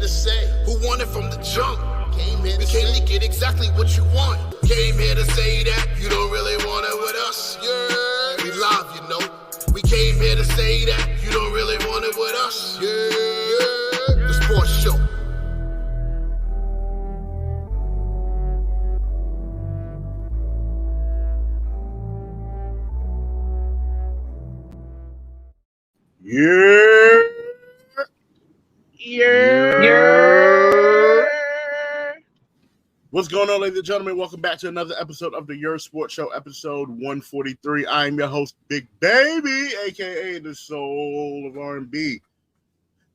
here to say who won it from the jump. We can't get exactly what you want. Came here to say that you don't really want it with us. Yeah, we live, you know. We came here to say that you don't really want it with us. Yeah, the sports show. Yeah. What's going on, ladies and gentlemen? Welcome back to another episode of the Yerrr Sports Show, episode 143. I am your host, Big Baby, a.k.a. the soul of R&B.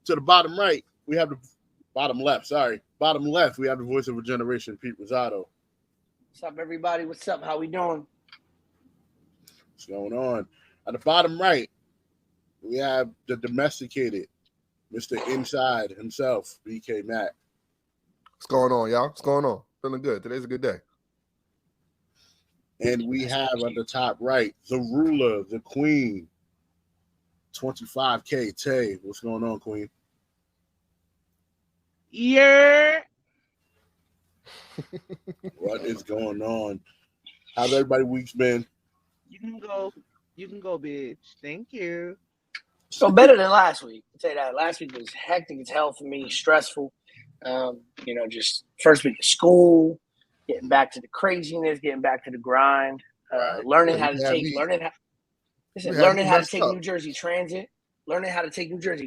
To the bottom right, we have the bottom left, we have the voice of a generation, Pete Rosado. What's up, everybody? What's up? How we doing? What's going on? At the bottom right, we have the domesticated Mr. Inside himself, BK Matt. What's going on, y'all? What's going on? Feeling good. Today's a good day. And we have at the top right, the ruler, the queen, 25K Tay. What's going on, queen? Yeah. What is going on? How's everybody week's been? You can go, bitch. Thank you. So better than last week. I'll tell you that. Last week was hectic as hell for me, stressful. Just first week of school, getting back to the craziness, getting back to the grind, learning how to take New Jersey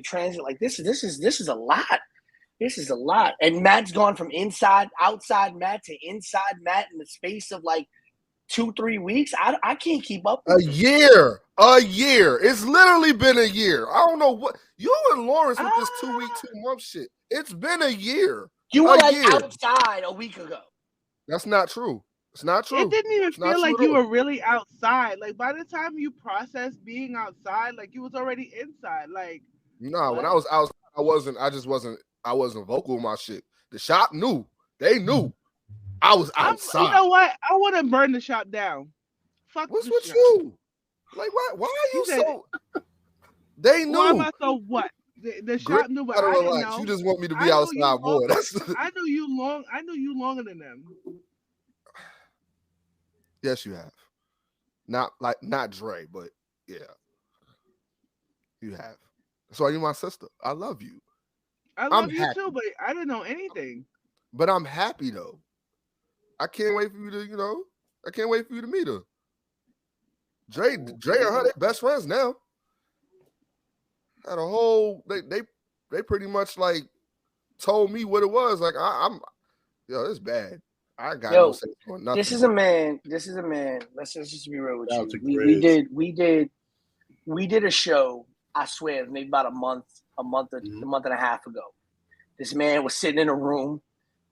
Transit, Like this is a lot. This is a lot. And Matt's gone from outside Matt to inside Matt in the space of like 2-3 weeks. I can't keep up with a year. It's literally been a year. I don't know what you and Lawrence with this 2 week, 2 month shit. It's been a year. You were outside a week ago. That's not true. It's not true. It didn't even feel like you were really outside. Like by the time you processed being outside, like you was already inside. Like no, when I was outside, I wasn't vocal with my shit. The shop knew. They knew. I was outside. You know what? I want to burn the shop down. Fuck. What's with you? Like, why are you so? They knew. Why am I so what? The shop knew, but I didn't know. You just want me to be outside more. I knew you long. I knew you longer than them. Yes, you have. Not Dre, but yeah, you have. That's why you're my sister. I love you. I love you too, but I didn't know anything. But I'm happy though. I can't wait for you to, I can't wait for you to meet her. Dre and her, they best friends now. Had a whole, they pretty much like told me what it was. Like it's bad. I got no say for nothing. This is a man. Let's just be real with you. We did a show. I swear, maybe about a month and a half ago. This man was sitting in a room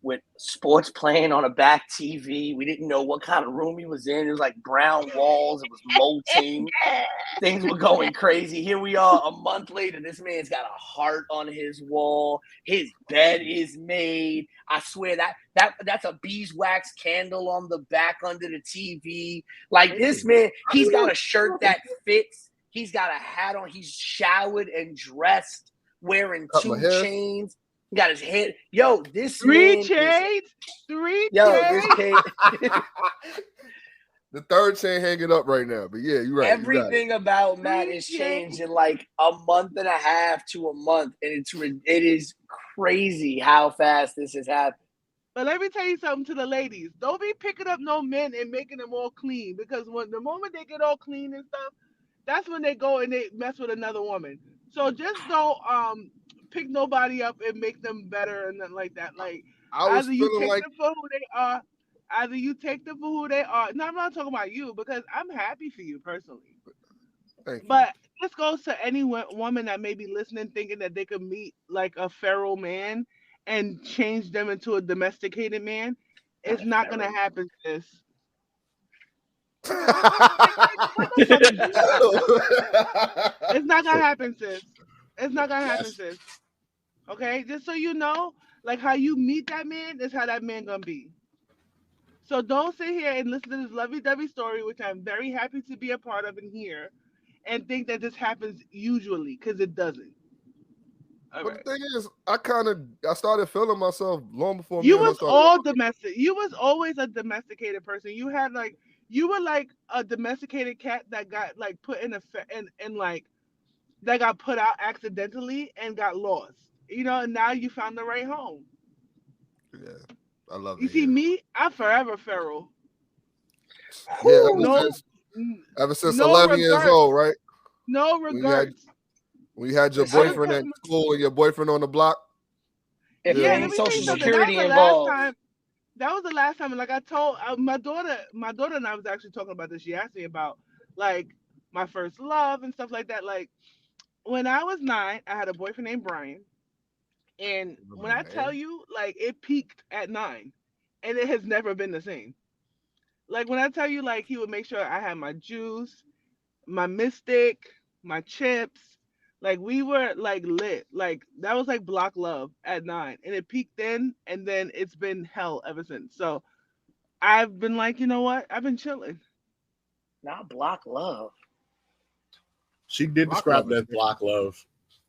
with sports playing on a back TV. We didn't know what kind of room he was in. It was like brown walls. It was molting. Things were going crazy. Here we are a month later. This man's got a heart on his wall. His bed is made. I swear that's a beeswax candle on the back under the TV. Like this man, he's got a shirt that fits. He's got a hat on. He's showered and dressed, wearing 2 chains. He got his head. Yo, this 3 chains. 3 chains. This chain. The 3rd chain hanging up right now. But yeah, you're right. Everything about Matt is changed in like a month and a half to a month, and it is crazy how fast this has happened. But let me tell you something to the ladies. Don't be picking up no men and making them all clean, because the moment they get all clean and stuff, that's when they go and they mess with another woman. So just don't pick nobody up and make them better and nothing like that. Like either you take them for who they are. No, I'm not talking about you, because I'm happy for you personally. But this goes to any woman that may be listening, thinking that they could meet like a feral man and change them into a domesticated man. It's not gonna happen, sis. It's not gonna happen, sis. It's not gonna happen, sis. Okay, just so you know, like how you meet that man is how that man gonna be. So don't sit here and listen to this lovey-dovey story, which I'm very happy to be a part of and hear, and think that this happens usually, because it doesn't. But the thing is, I started feeling myself long before you me and her was started. all domestic. You was always a domesticated person. You had like you were like a domesticated cat that got like put in like that got put out accidentally and got lost. You know, and now you found the right home. Yeah, I love You it. see, me, I'm forever feral. Yeah, No, ever since no 11 years regrets. old, right? No regrets. When you had your boyfriend at school and your boyfriend on the block. If Yeah, it let ain't me tell you social something. security involved. That was the last time. And like I told my daughter and I was actually talking about this. She asked me about like my first love and stuff like that. Like when I was 9, I had a boyfriend named Brian. And when I tell you, like it peaked at 9 and it has never been the same. Like when I tell you, like he would make sure I had my juice, my Mystic, my chips. Like we were like lit. Like that was like block love at 9, and it peaked then, and then it's been hell ever since. So I've been like, you know what? I've been chilling. Not block love. She did describe that block love.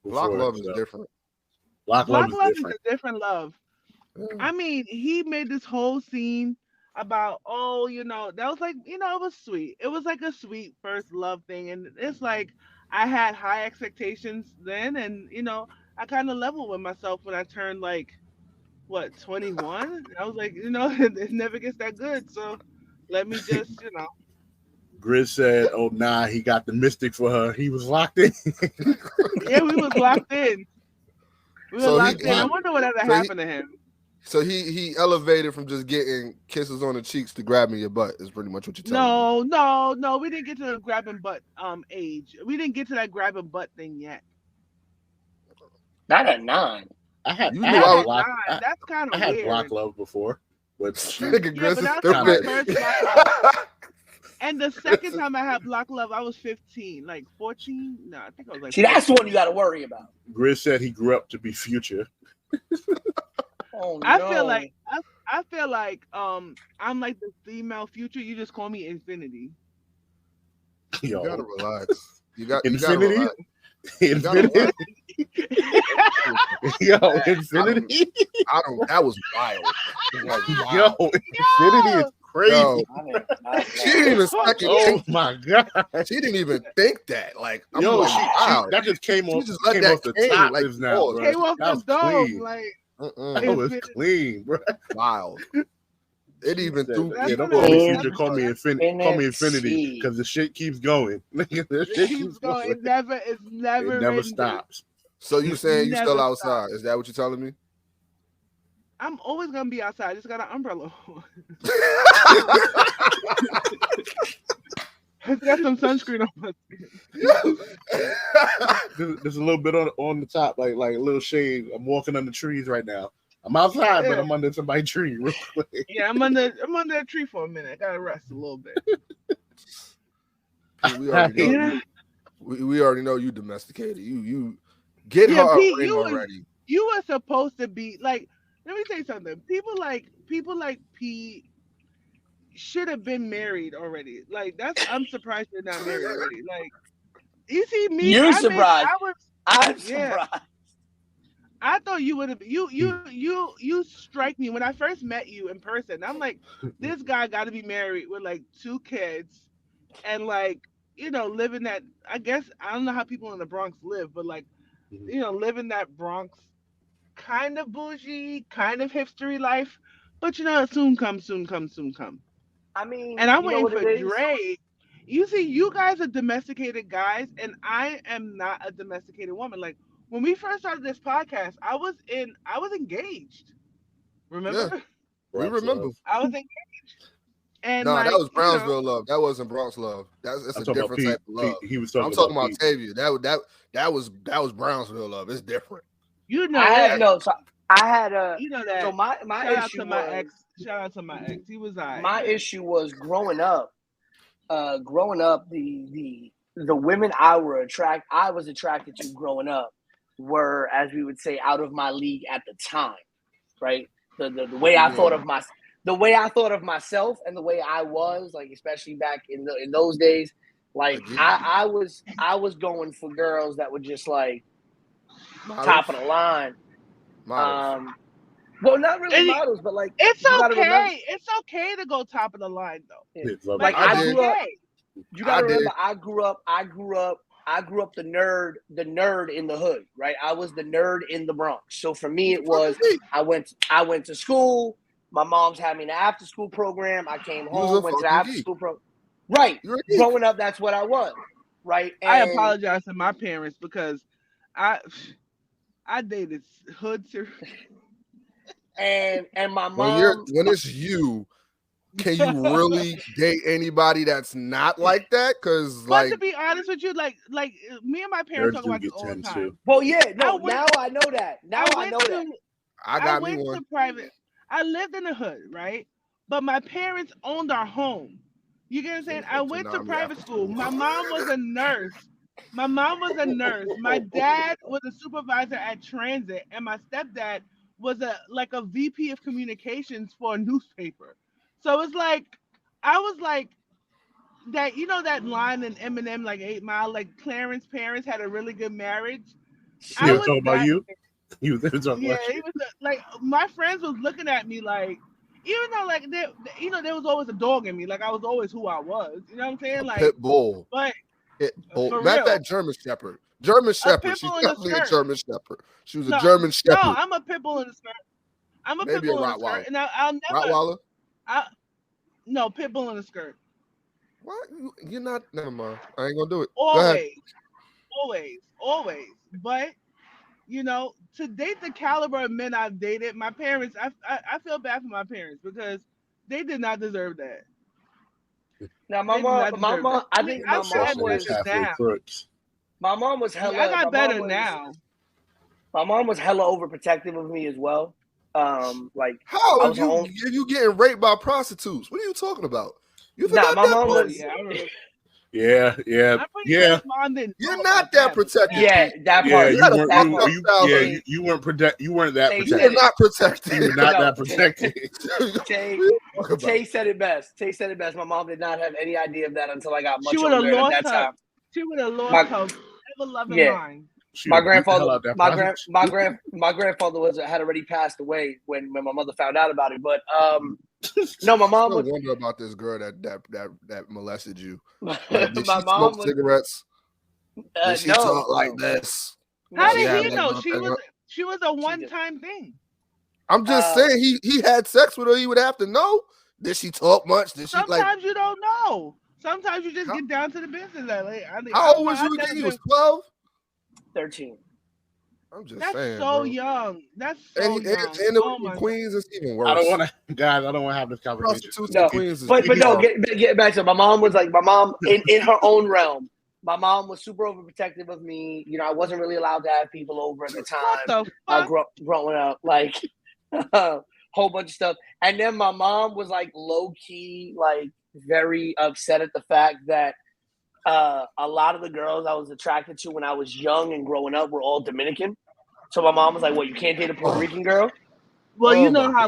Block love is different. Block love is a different love. I mean, he made this whole scene about, oh, you know, that was like, you know, it was sweet. It was like a sweet first love thing. And it's like I had high expectations then. And, you know, I kind of leveled with myself when I turned like, 21? I was like, you know, it never gets that good. So let me just, you know. Grizz said, oh, nah, he got the Mystic for her. He was locked in. Yeah, we was locked in. We were locked in. I wonder whatever happened to him. So he elevated from just getting kisses on the cheeks to grabbing your butt is pretty much what you're telling me. No. We didn't get to the grabbing butt age. We didn't get to that grabbing butt thing yet. Not at 9. I had that's kind of weird. I had block love before, but but that's my first block love. And the second time I had block love, I was 15, like 14. No, I think I was like. See, 14. That's the one you got to worry about. Grizz said he grew up to be Future. Oh, no. I feel like I'm like the female Future. You just call me Infinity. Yo. You gotta relax. Infinity. Infinity. Yo, Infinity. That was wild. Yo, Infinity is crazy. Yo, she didn't even second. Oh my god, she didn't even think that. Like, yo, that just came off. Just came off the top like, now, bro. Came off the dome, like. That was clean, bro. Wow. It even threw. Don't call me Future. Call me Infinity. Call me Infinity because the shit keeps going. It keeps going. It never stops. So you saying you still outside? Is that what you're telling me? I'm always gonna be outside. I just got an umbrella. I got some sunscreen on my skin. There's a little bit on the top, like a little shade. I'm walking under trees right now. I'm outside, but I'm under somebody's tree real quick. Yeah, I'm under a tree for a minute. I gotta rest a little bit. We already know you domesticated. You get her a ring already. You were supposed to be like. Let me tell you something. People like P should have been married already. Like I'm surprised you're not married already. Like you see me. You're surprised. I'm surprised. I thought you would have. You strike me when I first met you in person. I'm like, this guy got to be married with like 2 kids, and like living that. I guess I don't know how people in the Bronx live, but like, living that Bronx kind of bougie, kind of hipstery life. But soon come. I mean, and I'm waiting for Dre. You see, you guys are domesticated guys, and I am not a domesticated woman. Like when we first started this podcast, I was engaged. Remember? Yeah, we remember. I was engaged. And no, that was Brownsville love. That wasn't Bronx love. That's a different type of love. I'm talking about Tavia. That was Brownsville love. It's different. I had a. That. So my issue was. Shout out to my ex. He was all right. My issue was growing up. The women I was attracted to growing up were, as we would say, out of my league at the time, right? The way I thought of myself and the way I was, like especially back in those days, like I was going for girls that were just like top of the line. Models. Well, not really models, but like it's okay. It's okay to go top of the line though. Yeah. Like I grew up. You gotta remember, I grew up the nerd in the hood, right? I was the nerd in the Bronx. So for me, it was I went to school. My mom's had me in the after school program. I came home, went to the after school program. Right. Growing up, that's what I was. Right. And I apologize to my parents because I dated hood. And my mom. When it's you, can you really date anybody that's not like that? Because but to be honest with you, like me and my parents talk about this all the time. Well, yeah, no. Now I know that. I know that. I went to private. I lived in the hood, right? But my parents owned our home. You get what I'm saying? I went to private school. My mom was a nurse. My dad was a supervisor at Transit, and my stepdad was a VP of communications for a newspaper. So it's like, I was like, that, you know, that line in Eminem, like 8 Mile, like Clarence's parents had a really good marriage. He was talking about you? He was talking about you. He was like, my friends was looking at me like, even though like, there was always a dog in me. Like I was always who I was. You know what I'm saying? Like pit bull. But pit bull. Not that German Shepherd. She's definitely a German Shepherd. She was a German Shepherd. No, I'm a pit bull in the skirt. I'm a pit bull in the skirt. And I'll never. Rottweiler? No, pit bull in the skirt. What? You're not. Never mind. I ain't gonna do it. Always. But you know, to date the caliber of men I've dated, my parents, I feel bad for my parents because they did not deserve that. Now my mom, I think my mom was My mom was hella. I got better now. My mom was hella overprotective of me as well. Like how are you getting raped by prostitutes? What are you talking about? You forgot my mom was. Yeah. You're not that protected. Yeah, that part. You weren't that protected. You were not protected. You were not that protected. Tay said it best. My mom did not have any idea of that until I got much older at that time. She would have lost her ever-loving mind. My grandfather had already passed away when my mother found out about it. But no, my mom was. I wonder about this girl that molested you. My mom was cigarettes. Did she talk like this? How did he know? She was a one-time thing. I'm just saying he had sex with her. He would have to know. Did she talk much? Sometimes you don't know. Sometimes you just get down to the business. How old was you again? You was 12? 13. I'm just saying. That's so young. That's so young. And the Queens is even worse. I don't want to have this conversation. No, get back to it. My mom was like, in her own realm. My mom was super overprotective of me. You know, I wasn't really allowed to have people over at the time. Growing up, like a whole bunch of stuff. And then my mom was like low key, like very upset at the fact that a lot of the girls I was attracted to when I was young and growing up were all Dominican. So my mom was like, "Well, you can't date a Puerto Rican girl." Well, you know how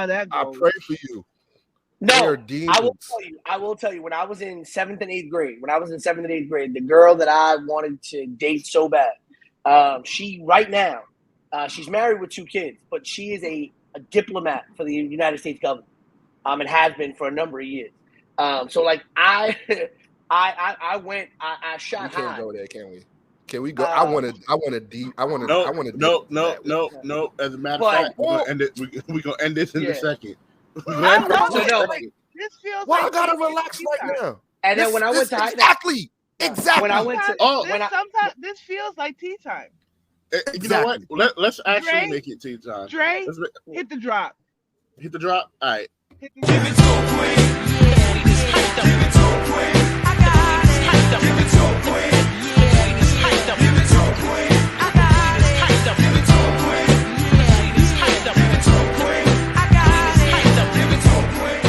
that goes. I pray for you. No, I will tell you. When I was in 7th and 8th grade, the girl that I wanted to date so bad, she's married with 2 kids, but she is a diplomat for the United States government, and has been for a number of years. So like I shot high. We can't go there, can we? Can we go? I want to. No. As a matter of fact, we're gonna end this in a second. This feels Why like I gotta relax right now? And then when I went to exactly. When I went to sometimes this feels like tea time. You know what? Let's actually make it tea time. Dre, hit the drop. Hit the drop. All right. Give it to a queen. Yeah, we just hyped up. Give it to a queen. I got it. Hyped up. Give it to a queen. Yeah, we just hyped up. Give it to a queen. I got it. Hyped up. Give it to a queen. Yeah, we just hyped up. Give it to a queen. I got it. Hyped up. Give it to a queen.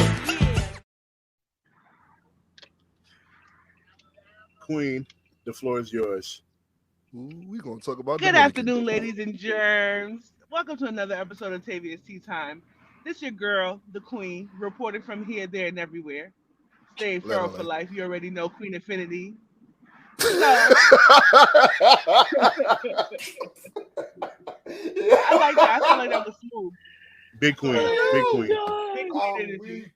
Queen, the floor is yours. We're gonna talk about. Good afternoon, ladies and germs. Welcome to another episode of Tavia's Tea Time. This your girl, the Queen, reporting from here, there, and everywhere. Stay firm for life. You already know Queen Infinity. I like that. I feel like that was smooth. Big queen. Big queen. Big queen energy.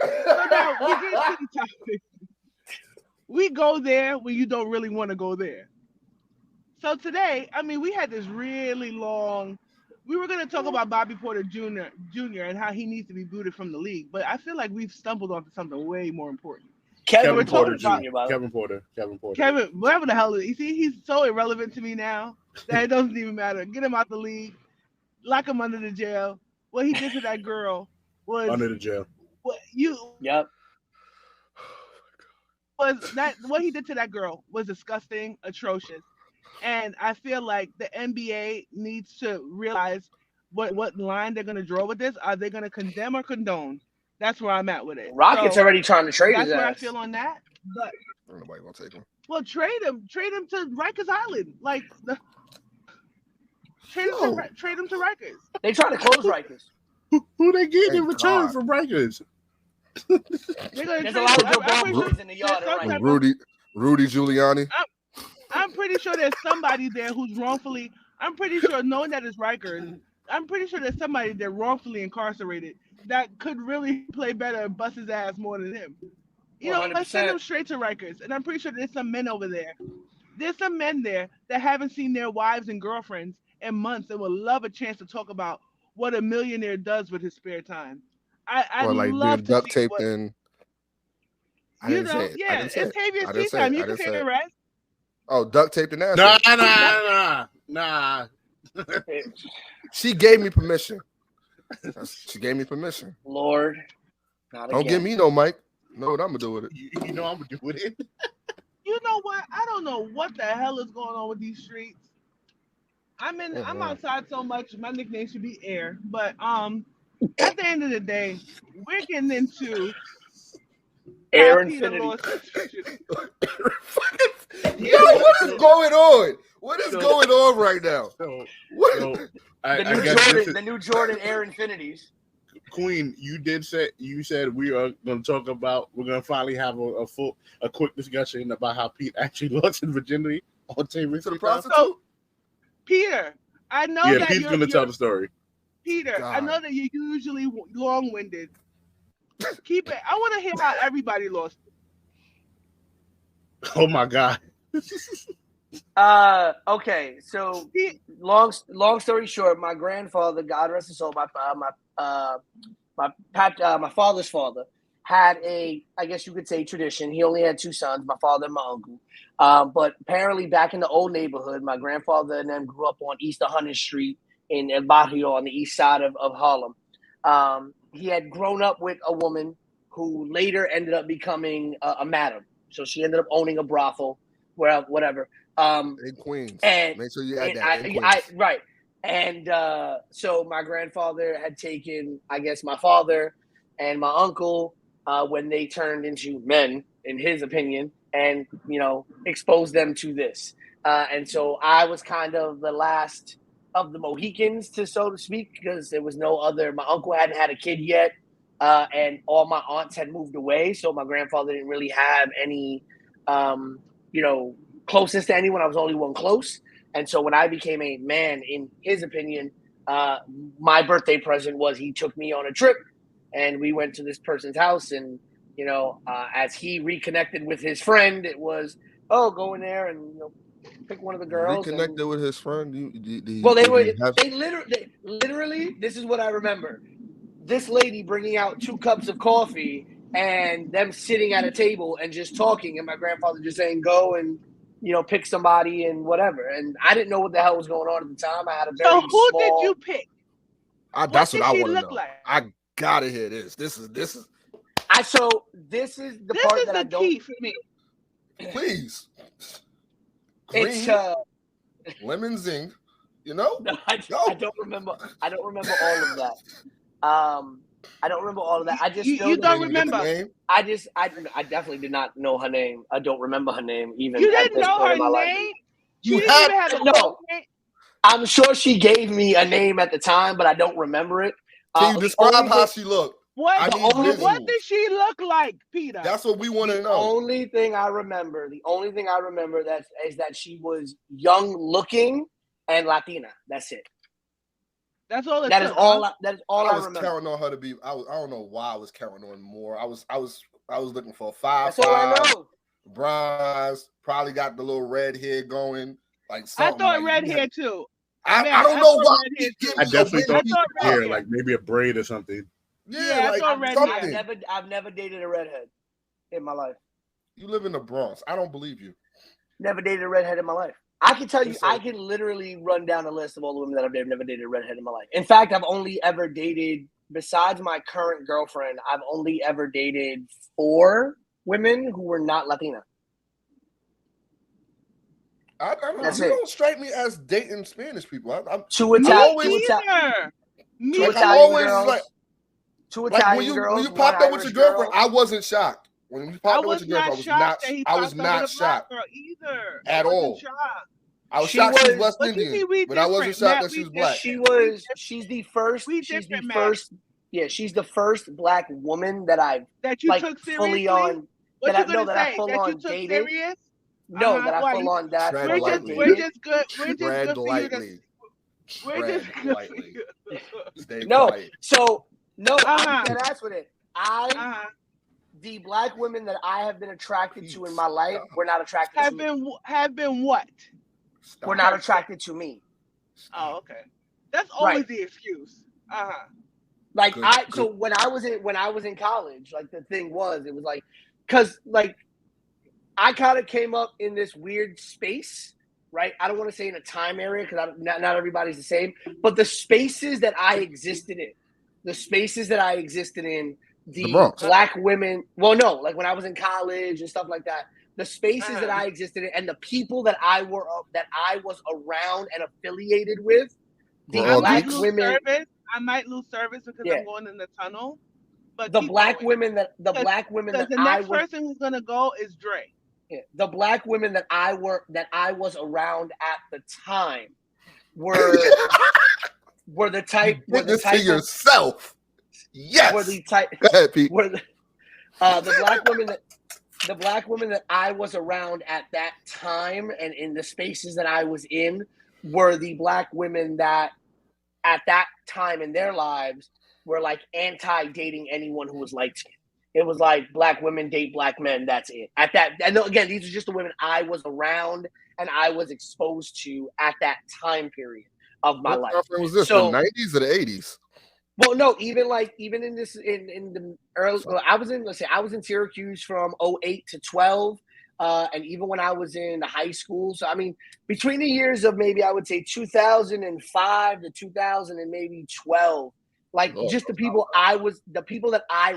So now we get to the topic. We go there when you don't really want to go there. So today, I mean, we had this really long. We were going to talk about Bobby Porter Jr. and how he needs to be booted from the league, but I feel like we've stumbled onto something way more important. Kevin Porter Jr. Kevin Porter. Kevin, whatever the hell. You see, he's so irrelevant to me now that it doesn't even matter. Get him out the league, lock him under the jail. What he did to that girl was under the jail. What he did to that girl was disgusting, atrocious. And I feel like the NBA needs to realize what line they're going to draw with this. Are they going to condemn or condone? That's where I'm at with it. Rockets already trying to trade his ass. That's where I feel on that. But nobody gonna take him. Well, trade him to Rikers Island. Like trade him to Rikers. They trying to close Rikers. Who they getting in return from Rikers? There's a lot of good boys in the yard. Rudy Giuliani. I'm pretty sure there's somebody there who's wrongfully. I'm pretty sure, knowing that it's Rikers, I'm pretty sure there's somebody there wrongfully incarcerated that could really play better and bust his ass more than him. You know, 100%. Let's send him straight to Rikers. And I'm pretty sure there's some men over there. There's some men there that haven't seen their wives and girlfriends in months and would love a chance to talk about what a millionaire does with his spare time. I like love being to duct see taped what, in. It's Tavia's tea time. You can take a rest. Oh, duct taped in ass. Nah. She gave me permission. Lord. Don't give me no mic. Know what I'm gonna do with it. You know I'm gonna do with it. You know what? I don't know what the hell is going on with these streets. I'm outside so much. My nickname should be Air. But at the end of the day, we're getting into Aaron Infinity. Yo, what is going on? What is going on right now? The new Jordan Air Infinities. Queen, you said we are going to talk about. We're going to finally have a quick discussion about how Pete actually lost his virginity on TV to the prostitute. So, Peter, I know that Pete's going to tell the story. Peter, God. I know that you're usually long-winded. Keep it. I want to hear how everybody lost. Oh my God. Okay. So long story short, my grandfather, God rest his soul, my father's father had I guess you could say, tradition. He only had two sons, my father and my uncle. But apparently back in the old neighborhood, my grandfather and them grew up on East 100th Street in El Barrio on the east side of Harlem. He had grown up with a woman who later ended up becoming a madam. So she ended up owning a brothel, whatever. In Queens. And make sure you add that. Right. And so my grandfather had taken, I guess, my father and my uncle when they turned into men, in his opinion, and, exposed them to this. And so I was kind of the last of the Mohicans, so to speak, because there was no other. My uncle hadn't had a kid yet, and all my aunts had moved away. So my grandfather didn't really have any, closest to anyone. I was the only one close. And so when I became a man, in his opinion, my birthday present was he took me on a trip and we went to this person's house. And, as he reconnected with his friend, it was, go in there and, pick one of the girls. Reconnected with his friend? They literally, this is what I remember. This lady bringing out 2 cups of coffee and them sitting at a table and just talking. And my grandfather just saying, go and, pick somebody and whatever. And I didn't know what the hell was going on at the time. I had a very So who small... did you pick? That's what I want to know. Like? I gotta hear this. This is the part that I don't... key for me. Please. It's lemon zing, No, I don't remember. I don't remember all of that. I don't remember all of that. I just you don't remember. I definitely did not know her name. I don't remember her name even. You didn't know her name? You had to know. I'm sure she gave me a name at the time, but I don't remember it. Can you describe how she looked? What visuals. did she look like, Peter? That's what we want to The know. only thing I remember is that she was young looking and Latina. That's it. That's all. That is all I was remember. counting on her to be. I don't know why I was counting on more. I was looking for 5'5". That's all I know. Bronze, probably got the little red hair going. Like I something. thought like, red hair too. I don't know why. I definitely thought red hair, hair. like maybe a braid or something. Yeah, I like thought red something. hair. I've never dated a redhead in my life. You live in the Bronx. I don't believe you. Never dated a redhead in my life. I can tell you, I can literally run down a list of all the women that I've never dated a redhead in my life. In fact, I've only ever dated, besides my current girlfriend, I've only ever dated 4 women who were not Latina. I don't know. That's You it. don't strike me as dating Spanish people. Two Italian girls. Two Italian girls. When you popped up with your girlfriend, girl. I wasn't shocked. When you popped up with your girlfriend, I was not shocked either. at all. Shocked. I was shocked she was West But Indian, but I wasn't shocked that she was black. She's the first. She's the first. Yeah, she's the first black woman that I've took fully on. What that you gonna that I say? full That on you took dated. serious? No, that I full on that. We're just good. We're just Tread good for you to. lightly. We're just good for you. Stay No, quiet. so no, I can't ask with it. The black women that I have been attracted to in my life were not attracted to me. Have been what? Were not attracted to me. Oh, okay. That's always the excuse. Like so when I was in college, like the thing was, it was like, cause like I kind of came up in this weird space, right? I don't want to say in a time area because not everybody's the same, but the spaces that I existed in, the black women. Well, no, like when I was in college and stuff like that, the spaces that I existed in, and the people that I was around and affiliated with, the black women. I might lose service because I'm going in the tunnel. But the black women that the next person who's gonna go is Dre. Yeah, the black women that I was around at the time were the type. Witness to yourself. Yes. Were the type. Go ahead, Pete. Were the black women that I was around at that time and in the spaces that I was in were the black women that at that time in their lives were like anti-dating anyone who was light-skinned. It was like black women date black men. That's it. At that, and again, these are just the women I was around and I was exposed to at that time period of my life. What was this? So, the 90s or the 80s? Well, no, even in the early. I was in Syracuse from 08 to 12, and even when I was in the high school. So I mean, between the years of maybe I would say 2005 to 2000 and maybe 12. Just the people that I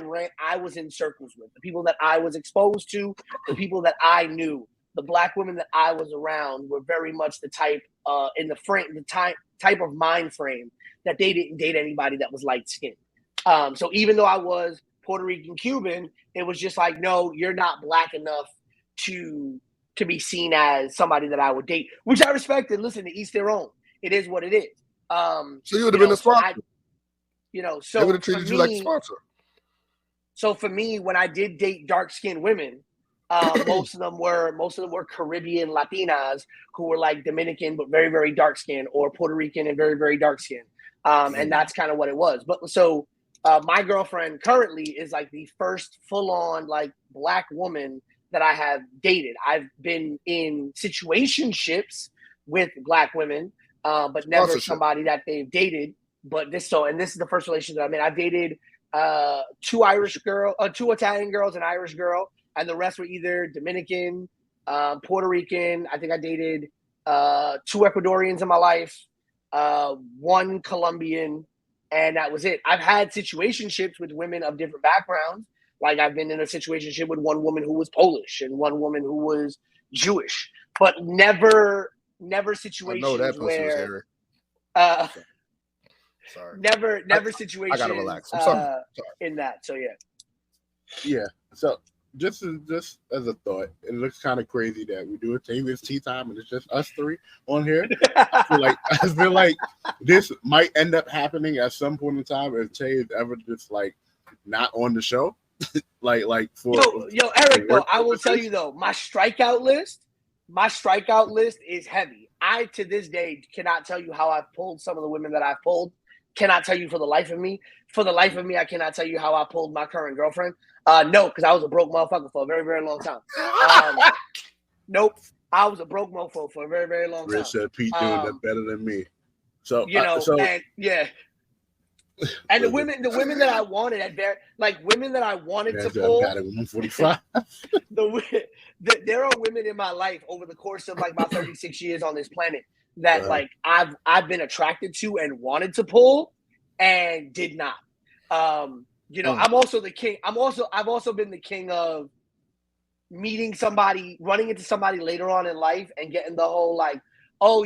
was in circles with, the people that I was exposed to, the people that I knew, the black women that I was around were very much the type type of mind frame that they didn't date anybody that was light skinned. So even though I was Puerto Rican Cuban, it was just like, no, you're not black enough to be seen as somebody that I would date, which I respected. Listen, to each their own. It is what it is. So you would have been a sponsor. So they would have treated you like a sponsor. So for me, when I did date dark-skinned women, most of them were Caribbean Latinas who were like Dominican but very, very dark-skinned, or Puerto Rican and very, very dark-skinned. And that's kind of what it was. But so my girlfriend currently is like the first full-on like black woman that I have dated. I've been in situationships with black women, but never somebody that they've dated. But this is the first relationship I'm in. I've dated 2 Italian girls, an Irish girl, and the rest were either Dominican, Puerto Rican. I think I dated 2 Ecuadorians in my life, 1 Colombian, and that was it. I've had situationships with women of different backgrounds. Like I've been in a situationship with one woman who was Polish and one woman who was Jewish, but never situations where. Sorry. Never situations. I gotta relax. I'm sorry. In that. So yeah. Yeah. So just as a thought, it looks kind of crazy that we do a Tavia's tea time and it's just us 3 on here. I feel like this might end up happening at some point in time if Tay is ever just like not on the show. like for yo, Eric. Though I will tell you though, my strikeout list is heavy. I to this day cannot tell you how I've pulled some of the women that I've pulled. Cannot tell you for the life of me. For the life of me, I cannot tell you how I pulled my current girlfriend. No, because I was a broke motherfucker for a very, very long time. Nope, I was a broke mofo for a very, very long time. Rich said Pete doing that better than me. So and yeah. And the women that I wanted women that I wanted to pull. 145. There are women in my life over the course of like my 36 years on this planet that like I've been attracted to and wanted to pull and did not. I'm also the king. I've also been the king of meeting somebody, running into somebody later on in life and getting the whole like, oh,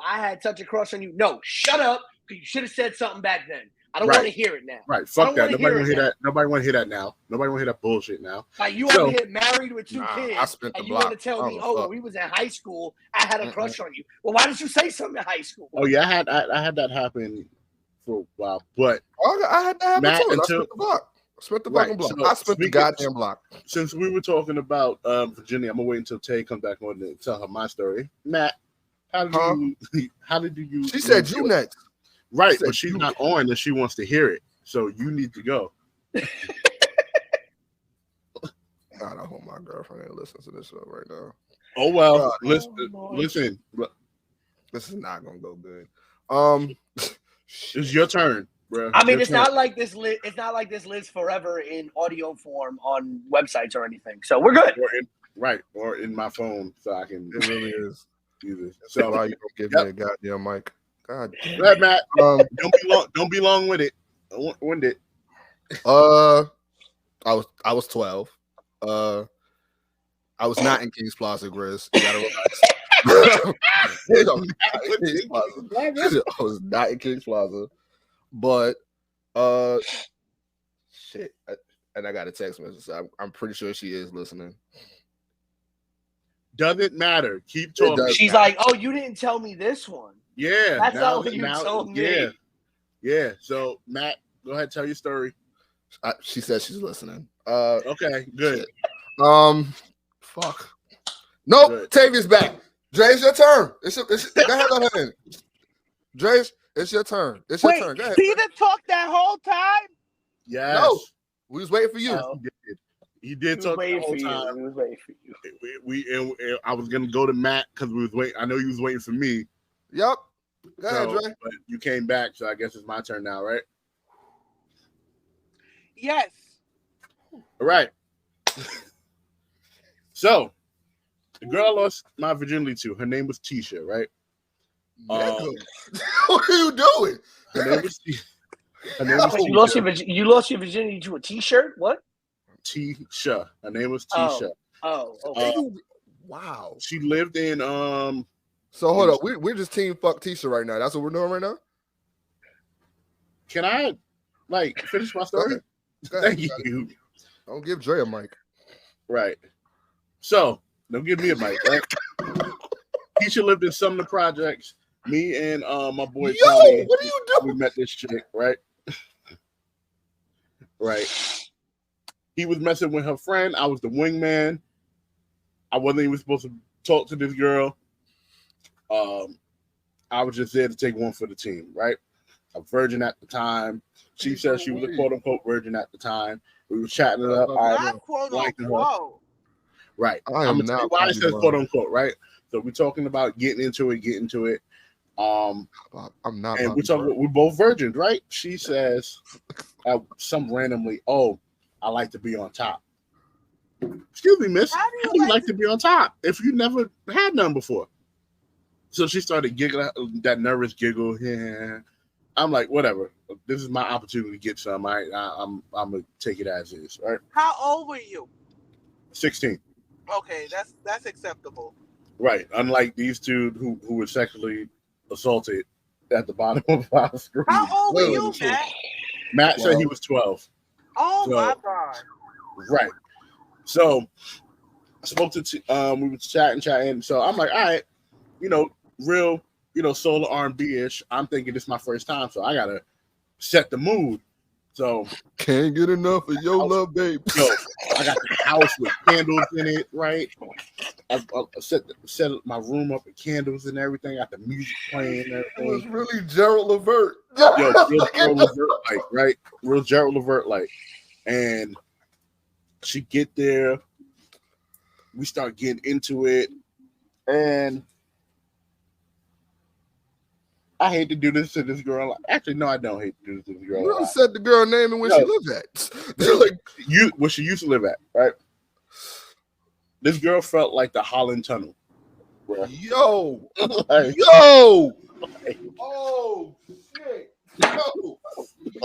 I had such a crush on you. No, shut up. You should have said something back then. I don't want to hear it now. Right. Fuck that. Nobody want to hear that. Nobody want to hear that now. Nobody want to hear that bullshit now. Like you over here married with 2 kids and you want to tell me, when we was in high school, I had a crush on you. Well, why didn't you say something in high school? Oh yeah, I had that happen for a while, but I had that happen too. I spent the block. I spent the fucking block. I spent the goddamn block. Since we were talking about Virginia, I'm gonna wait until Tay comes back on to tell her my story. Matt, how did you? She said you next. Right, but she's not on and she wants to hear it. So you need to go. God, I hope my girlfriend ain't listening to this show right now. Oh well, listen. This is not gonna go good. It's your turn, bro. I mean, it's not like this lives forever in audio form on websites or anything. So we're good. Or in my phone, so I can. It really is. So why you don't give me a goddamn mic? God damn. Right, Matt. Don't be long with it. Winded. I was 12. I was not in Kings Plaza, Grizz. You gotta relax. I was not in Kings Plaza, but shit. And I got a text message. I'm pretty sure she is listening. Doesn't matter. Keep talking. She's like, "Oh, you didn't tell me this one." Yeah, that's not what you told me. Yeah. So Matt, go ahead, tell your story. She said she's listening. Okay, good. Fuck. Nope. Good. Tavia's back. Dre, it's your turn. Go ahead. Dre, it's your turn. It's your turn. Go ahead. Peter talked that whole time. Yes. No, we was waiting for you. He did talk the whole time. We was waiting for you. And I was gonna go to Matt because we was waiting. I know you was waiting for me. Yep. Go ahead, Dre. But you came back, so I guess it's my turn now, right? Yes. All right. So, the girl I lost my virginity to, her name was Tisha, right? What are you doing? Her name was Tisha. You lost your virginity to a T-shirt? What? Tisha. Her name was Tisha. Oh, okay. Wow. She lived in So hold up, we're just team fuck Tisha right now. That's what we're doing right now. Can I finish my story? Thank you. Don't give Dre a mic. Right. So don't give me a mic. Right? Tisha lived in some of the projects. Me and my boy Tony, what are you doing? We met this chick, right? Right. He was messing with her friend. I was the wingman. I wasn't even supposed to talk to this girl. I was just there to take one for the team, right? A virgin at the time. She said she was a quote unquote virgin at the time. We were chatting it up. Not quote unquote. Right. I'm gonna tell you why it says quote unquote, right? So we're talking about getting into it. I'm not. And we're both virgins, right? She says, some randomly, "Oh, I like to be on top." Excuse me, miss. How do you like to be on top if you never had none before? So she started giggling, that nervous giggle. Yeah. I'm like, whatever. This is my opportunity to get some. I'm gonna take it as is, right? How old were you? 16. Okay, that's acceptable. Right. Unlike these two who were sexually assaulted at the bottom of our screen. How old were you, Matt? Matt said he was 12. Oh my God. Right. So I spoke to we were chatting. So I'm like, all right, real, solar R&B-ish. I'm thinking this is my first time, so I gotta set the mood. So can't get enough of your love, babe. Yo, I got the house with candles in it, right? I set my room up with candles and everything. Got the music playing and everything. It was really Gerald Levert. Yo, real Gerald Levert like, right? Real Gerald Levert like. And she get there. We start getting into it. And I hate to do this to this girl. Actually, no, I don't hate to do this to this girl. You don't said the girl name and where she lives at. They're like where she used to live at, right? This girl felt like the Holland Tunnel. Bro. Yo, like, yo, like, oh shit,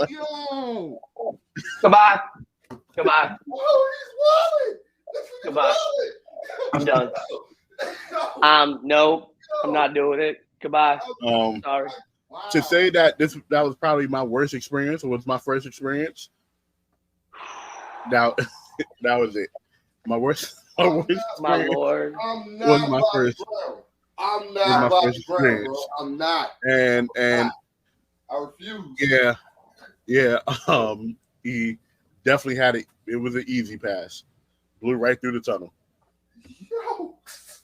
yo. Goodbye. Goodbye. Oh, he's wallet. Goodbye. I'm done. No, I'm not doing it. Goodbye. Sorry. To say that that was probably my worst experience, or was my first experience. Now that was it. My worst my lord. Was my first. I'm not my first experience. Bro. I'm not. And I refuse. Yeah. He definitely had it. It was an easy pass. Blew right through the tunnel. Yo.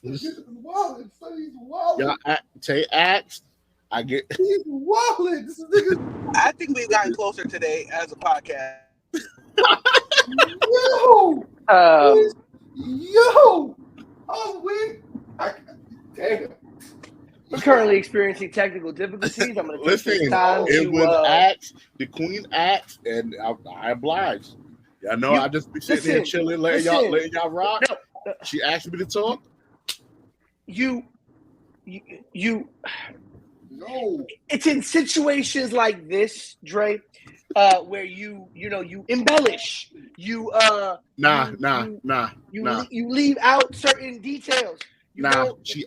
He's wallet. He's wallet. Yeah, Tay asked. I get. He's wallet. I think we've gotten closer today as a podcast. Yo. Oh, damn. We're currently experiencing technical difficulties. I'm going to take this time it to... was asked. The queen asked, and I obliged. I know I just be sitting here chilling, letting y'all rock. No. She asked me to talk. You no. It's in situations like this, Dre, where you embellish. You leave out certain details. She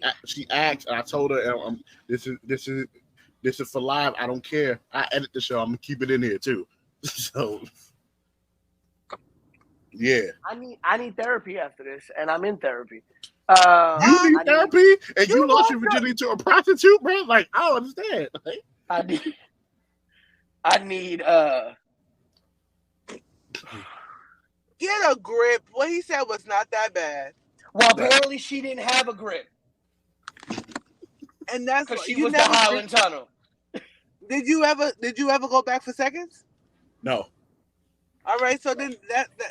asked, and I told her, this is for live. I don't care. I edit the show. I'm gonna keep it in here too. So yeah. I need therapy after this, and I'm in therapy. You need therapy, and you lost your virginity to a prostitute, bro? Like, I don't understand. Like, I need get a grip. What he said was not that bad. Well, apparently she didn't have a grip. And that's because she was the Highland Tunnel. Did you ever go back for seconds? No. All right, so then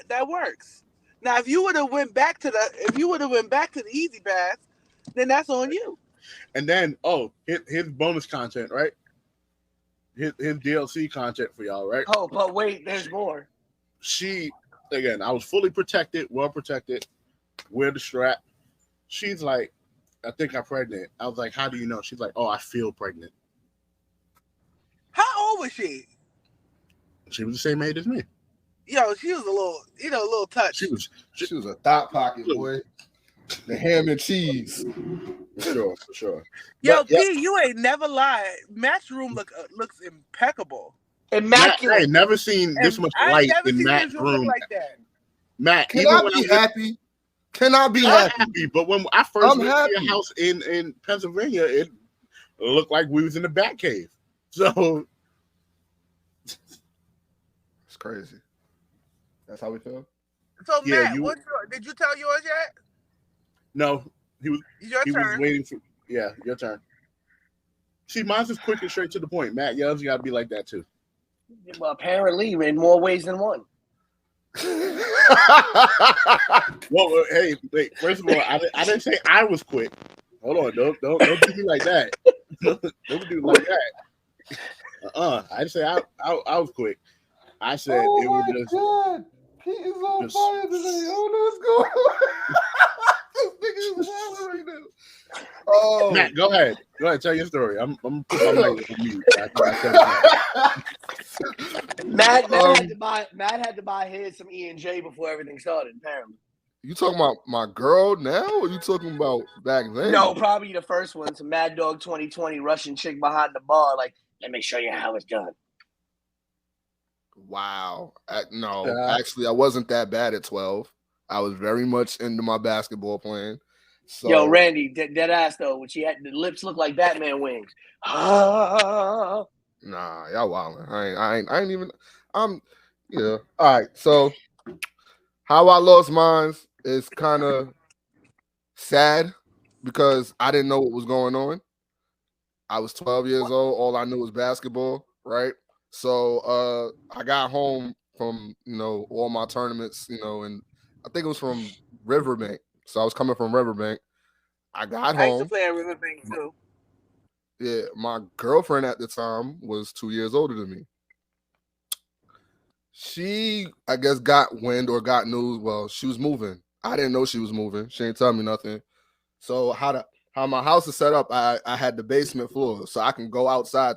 that works. Now, if you would have went back to the easy pass, then that's on you. And then, his bonus content, right? His DLC content for y'all, right? Oh, but wait, there's more. I was fully protected, well protected, wear the strap. She's like, I think I'm pregnant. I was like, how do you know? She's like, oh, I feel pregnant. How old was she? She was the same age as me. Yo, she was a little touch. She was a thought pocket, boy. The ham and cheese. For sure. Yo, P, you ain't never lied. Matt's room looks impeccable. Immaculate. I ain't never seen this much light in Matt's room. Like that. Matt, can I be happy? Can I be happy? But when I first went to your house in Pennsylvania, it looked like we was in the Bat Cave. So it's crazy. That's how we feel. So Matt, did you tell yours yet? No, he was waiting for. Yeah, your turn. See, mine's is quick and straight to the point. Matt, yours got to be like that too. Well, apparently, in more ways than one. Well, hey, wait. First of all, I didn't say I was quick. Hold on, don't do me like that. Don't do me like that. I didn't say I was quick. I said it was just. God. He is on fire today. Oh, no, what's going on? This nigga is wild right now. Oh, Matt, go ahead. Go ahead. Tell your story. I'm put my mic on mute. Matt had to buy his some E&J before everything started. Apparently. You talking about my girl now, or you talking about back then? No, probably the first one. Some Mad Dog 2020 Russian chick behind the bar. Like, let me show you how it's done. Wow. Actually, I wasn't that bad at 12. I was very much into my basketball playing. So, yo, Randy, dead ass though, when she had the lips look like Batman wings. Nah, y'all wildin'. I ain't even. Yeah. All right. So how I lost mine is kind of sad because I didn't know what was going on. I was 12 years old. All I knew was basketball, right? So I got home from, all my tournaments, and I think it was from Riverbank. So I was coming from Riverbank. I got I used to home. play at Riverbank too. Yeah, my girlfriend at the time was 2 years older than me. She, I guess, got wind or got news. Well, she was moving. I didn't know she was moving. She didn't tell me nothing. So how my house is set up, I had the basement floor, so I can go outside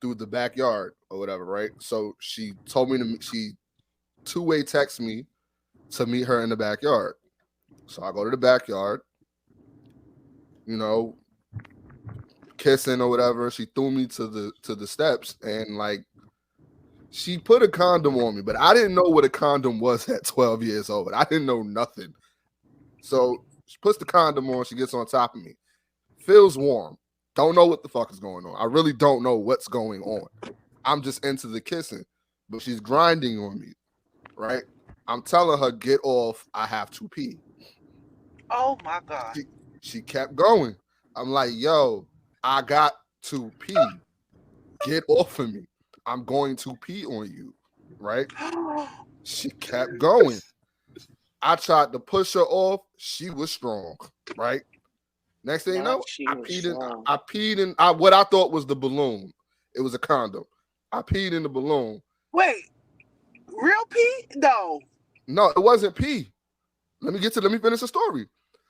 through the backyard or whatever, right? So she told me she two-way text me to meet her in the backyard. So I go to the backyard, kissing or whatever. She threw me to the steps and she put a condom on me, but I didn't know what a condom was at 12 years old. I didn't know nothing. So she puts the condom on, she gets on top of me. Feels warm. Don't know what the fuck is going on. I really don't know what's going on. I'm just into the kissing, but she's grinding on me, right? I'm telling her, get off, I have to pee. Oh my God. She kept going. I'm like, yo, I got to pee. Get off of me. I'm going to pee on you, right? She kept going. I tried to push her off. She was strong, right? Next thing you know, I peed in what I thought was the balloon. It was a condom. I peed in the balloon. Wait, real pee? No, it wasn't pee. Let me finish the story.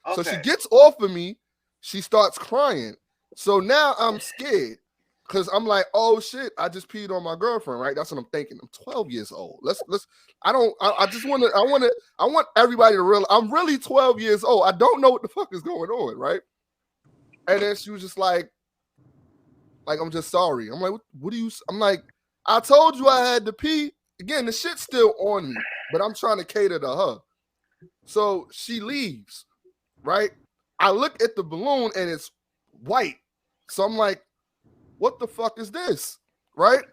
Okay. So she gets off of me. She starts crying. So now I'm scared because I'm like, oh shit, I just peed on my girlfriend, right? That's what I'm thinking. I'm 12 years old. I want everybody to realize I'm really 12 years old. I don't know what the fuck is going on, right? And then she was just like, I'm just sorry. I'm like, what do you? I'm like, I told you I had to pee. Again, the shit's still on me, but I'm trying to cater to her. So she leaves, right? I look at the balloon and it's white. So I'm like, what the fuck is this? Right?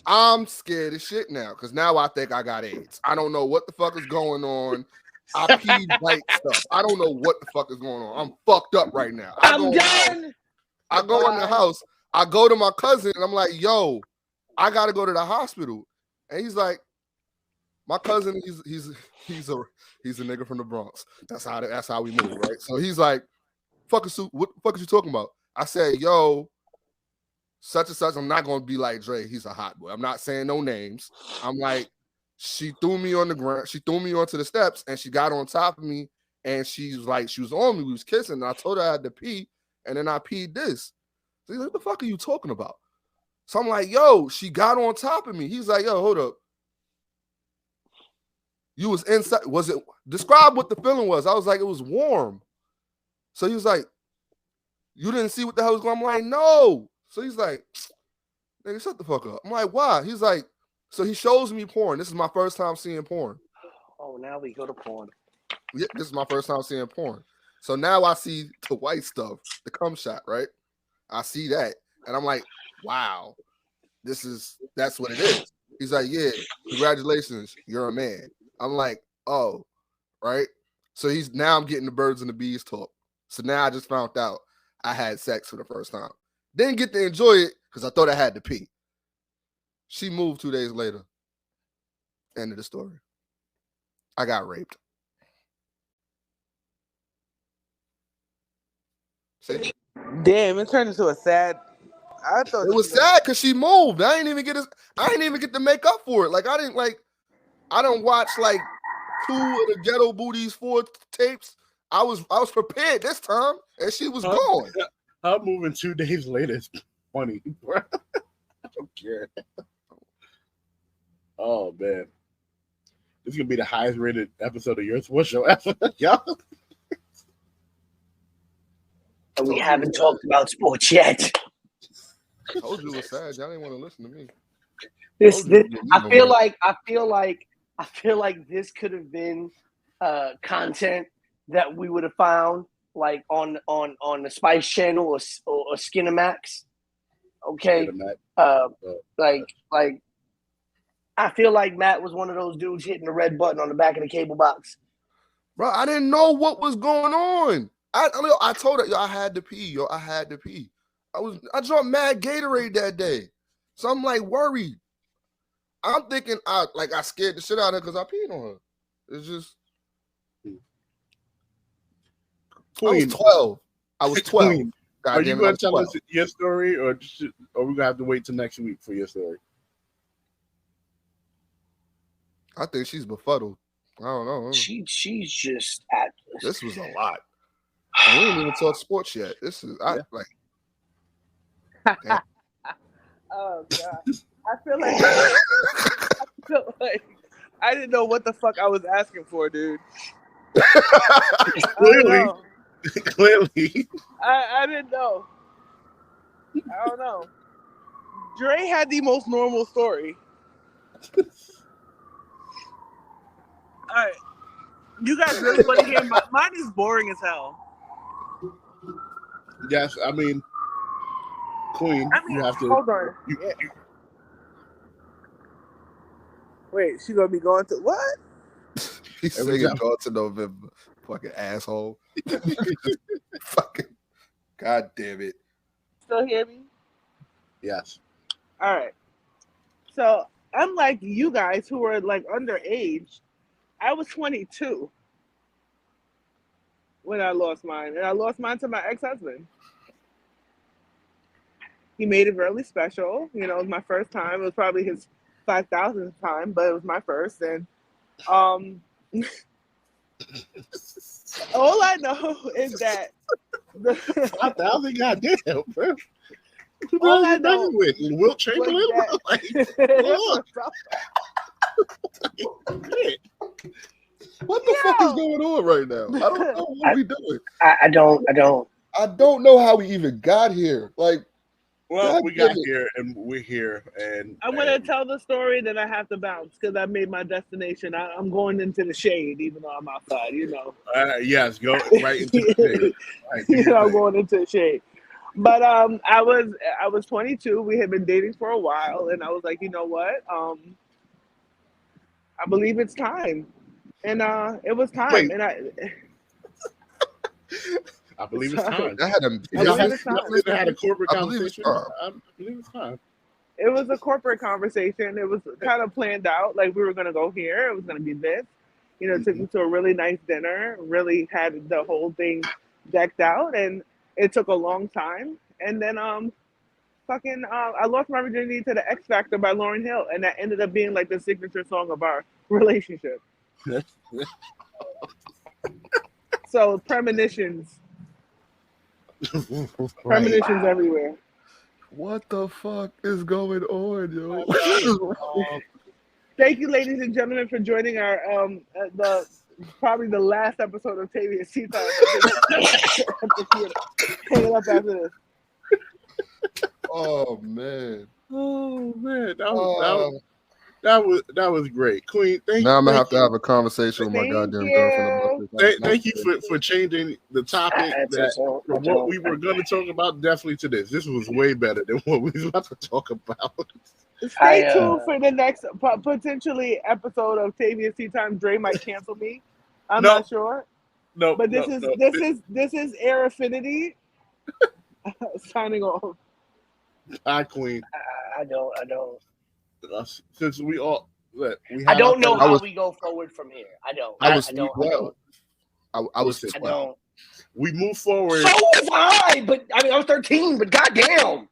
I'm scared as shit now because now I think I got AIDS. I don't know what the fuck is going on. I peed white stuff. I don't know what the fuck is going on. I'm fucked up right now. I go in the house. I go to my cousin and I'm like, yo, I gotta go to the hospital. And he's like, my cousin, he's a nigga from the Bronx. That's how we move, right? So he's like, what the fuck is you talking about? I said, yo, such and such, I'm not gonna be like Dre, he's a hot boy. I'm not saying no names. I'm like, she threw me on the ground, she threw me onto the steps, and she got on top of me, and she was on me, we was kissing, and I told her I had to pee, and then I peed this. So he's like, what the fuck are you talking about? So I'm like, yo, she got on top of me. He's like, yo, hold up. You was inside. Describe what the feeling was? I was like, it was warm. So he was like, you didn't see what the hell was going on? I'm like, no. So he's like, nigga, shut the fuck up. I'm like, why? He's like, so he shows me porn. This is my first time seeing porn. Oh, now we go to porn. Yeah, this is my first time seeing porn. So now I see the white stuff, the cum shot, right? I see that. And I'm like, wow, that's what it is. He's like, yeah, congratulations, you're a man. I'm like, oh, right? So now I'm getting the birds and the bees talk. So now I just found out I had sex for the first time. Didn't get to enjoy it because I thought I had to pee. She moved 2 days later. End of the story. I got raped. See? Damn, it turned into a sad. I thought it was sad because she moved. I didn't even get to make up for it. I don't watch 2 of the Ghetto Booties 4 tapes. I was prepared this time, and she was gone. Her moving 2 days later is funny, bro. I don't care. Oh man, this is gonna be the highest rated episode of your sports show ever, y'all. We haven't talked about sports yet. I told you it was sad. Y'all didn't want to listen to me. I feel like this could have been content that we would have found on the Spice Channel or Skinamax. Okay, I I feel like Matt was one of those dudes hitting the red button on the back of the cable box. Bro, I didn't know what was going on. I told her, yo, I had to pee, yo. I had to pee. I drunk mad Gatorade that day. So I'm like worried. I'm thinking I scared the shit out of her because I peed on her. It's just Queen. I was 12. Queen, are you going to tell us your story, or are we going to have to wait till next week for your story? I think she's befuddled. I don't know. She's just this was a lot. We didn't even talk sports yet. This is Oh God. I feel like I didn't know what the fuck I was asking for, dude. Clearly. I didn't know. I don't know. Dre had the most normal story. All right. You guys really want to hear mine is boring as hell. Yes, I mean, Queen, you have to. Hold on. Wait, she gonna be going to what? He's singing "Going to November." Fucking asshole. Fucking. God damn it. Still hear me? Yes. All right. So unlike you guys who are like underage, I was 22 when I lost mine, and I lost mine to my ex-husband. He made it really special. You know, it was my first time. It was probably his 5,000th time, but it was my first. And all I know is that 5,000, goddamn, bro. All I know with Wilt Chamberlain. What the fuck is going on right now? I don't know what we doing. I don't know how we even got here. Like, well, we got here and we're here, and I'm gonna tell the story, then I have to bounce because I made my destination. I'm going into the shade, even though I'm outside. You know. Yes, go right into the shade. Right, I'm going into the shade. But I was 22. We had been dating for a while, and I was like, you know what? I believe it's time, and it was time. Wait. And I believe it's time. I had a corporate conversation. I believe it's time. It was a corporate conversation. It was kind of planned out. Like we were going to go here. It was going to be this. You know, took me to a really nice dinner. Really had the whole thing decked out, and it took a long time. And then I lost my virginity to the X Factor by Lauryn Hill, and that ended up being like the signature song of our relationship. So premonitions. Premonitions everywhere. What the fuck is going on, yo? Thank you, ladies and gentlemen, for joining our probably the last episode of Tavia Tea Time. Hang it up after this. Oh man. That was great, Queen. Now I'm gonna have to have a conversation with my goddamn girlfriend about this. Thank you for changing the topic from what we were going to talk about definitely to this. This was way better than what we was about to talk about. Stay tuned for the next potentially episode of Tavia's Tea Time. Dre might cancel me. I'm not sure. No, but this is Air Affinity signing off. Hi, Queen. I don't. Since we all, I don't know how we go forward from here. I don't. I was 12. I was 12. I don't. We move forward. So was I, but I mean, I was 13. But goddamn,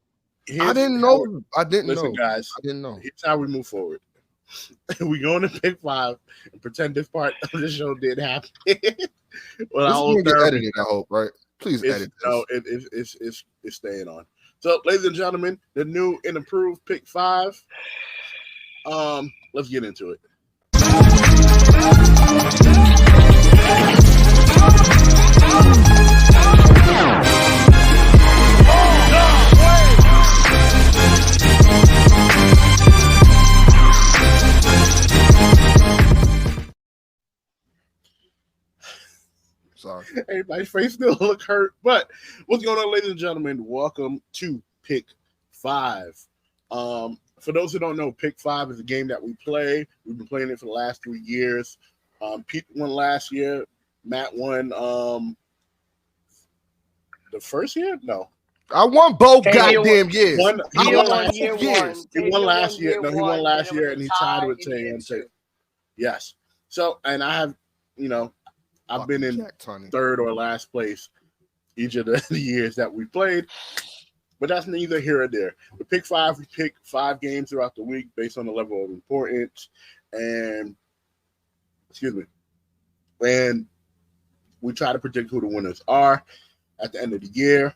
I didn't know. Listen, guys. I didn't know. Here's how we move forward. We go into pick 5 and pretend this part of the show did happen. Well, this is gonna get edited, I hope, right? Please edit this. No, it's staying on. So, ladies and gentlemen, the new and improved pick 5. Let's get into it. Sorry. Everybody's face still look hurt. But what's going on, ladies and gentlemen? Welcome to pick 5. for those who don't know, Pick 5 is a game that we play. We've been playing it for the last 3 years. Pete won last year. Matt won the first year? No. I won both Tavia goddamn years. He won last year. He won last year. No, he won last year, and he tied with in year Tay. 2. Yes. So, and I have, I've been in third or last place each of the years that we played. But that's neither here or there. The Pick 5, we pick 5 games throughout the week based on the level of importance. And, and we try to predict who the winners are at the end of the year.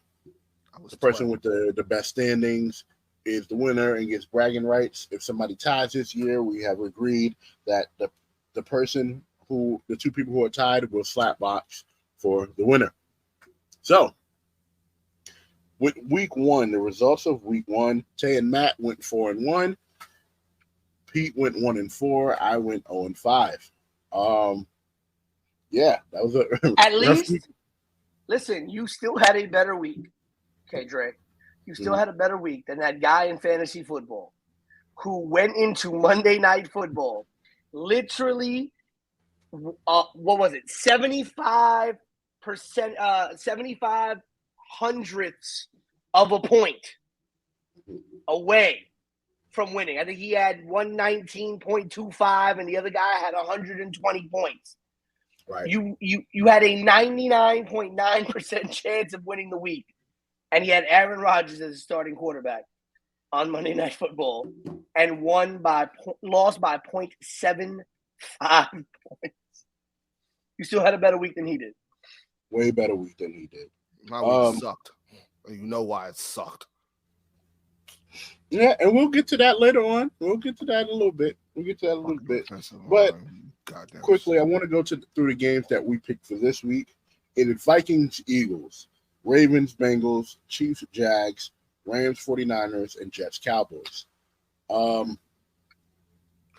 The person with the best standings is the winner and gets bragging rights. If somebody ties this year, we have agreed that the two people who are tied will slap box for the winner. So, with week 1, the results of week 1, Tay and Matt went 4-1. Pete went 1-4. I went 0-5. Yeah, that was at least. Week. Listen, you still had a better week. Okay, Dre. You still had a better week than that guy in fantasy football who went into Monday Night Football literally, what was it? 75%, 75 hundredths of a point away from winning. I think he had 119.25 and the other guy had 120 points. Right. You had a 99.9% chance of winning the week. And he had Aaron Rodgers as a starting quarterback on Monday Night Football and lost by 0.75 points. You still had a better week than he did. Way better week than he did. My week sucked. You know why it sucked. Yeah, and we'll get to that later on. We'll get to that in a little bit. But quickly, I want to go through the games that we picked for this week. It is Vikings, Eagles, Ravens, Bengals, Chiefs, Jags, Rams, 49ers, and Jets, Cowboys.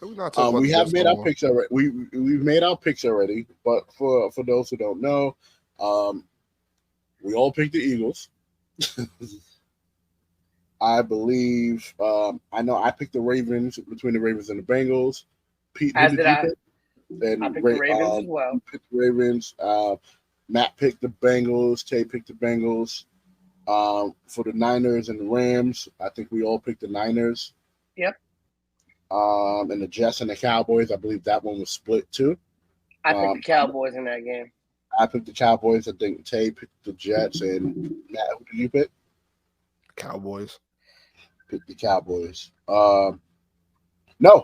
We have made our picks already. We've made our picks already, but for those who don't know, we all picked the Eagles. I believe I know I picked the Ravens between the Ravens and the Bengals. Pete, as did I. And I picked the Ravens as well. Picked the Ravens. Matt picked the Bengals. Tay picked the Bengals. For the Niners and the Rams, I think we all picked the Niners. Yep. And the Jets and the Cowboys, I believe that one was split too. I picked the Cowboys in that game. I picked the Cowboys. I think Tay picked the Jets. And Matt, who did you pick? Cowboys. Picked the Cowboys. No,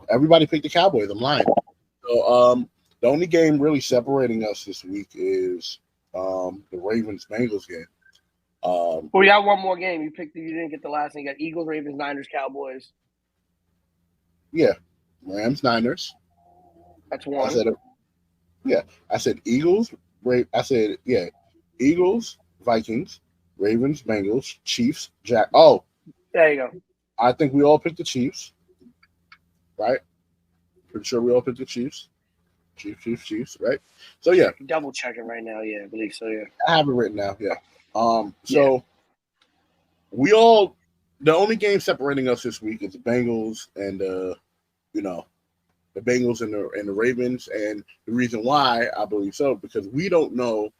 everybody picked the Cowboys. I'm lying. So the only game really separating us this week is the Ravens-Bengals game. We got one more game. You didn't get the last one. You got Eagles, Ravens, Niners, Cowboys. Yeah, Rams, Niners. That's one. I said Eagles. Eagles, Vikings, Ravens, Bengals, Chiefs, Jack. Oh, there you go. I think we all picked the Chiefs, right? Pretty sure we all picked the Chiefs. Chiefs, right? So yeah, double checking right now. Yeah, I believe so. Yeah, I have it written now. Yeah. So we all. The only game separating us this week is the Bengals and the Bengals and the Ravens, and the reason why I believe so because we don't know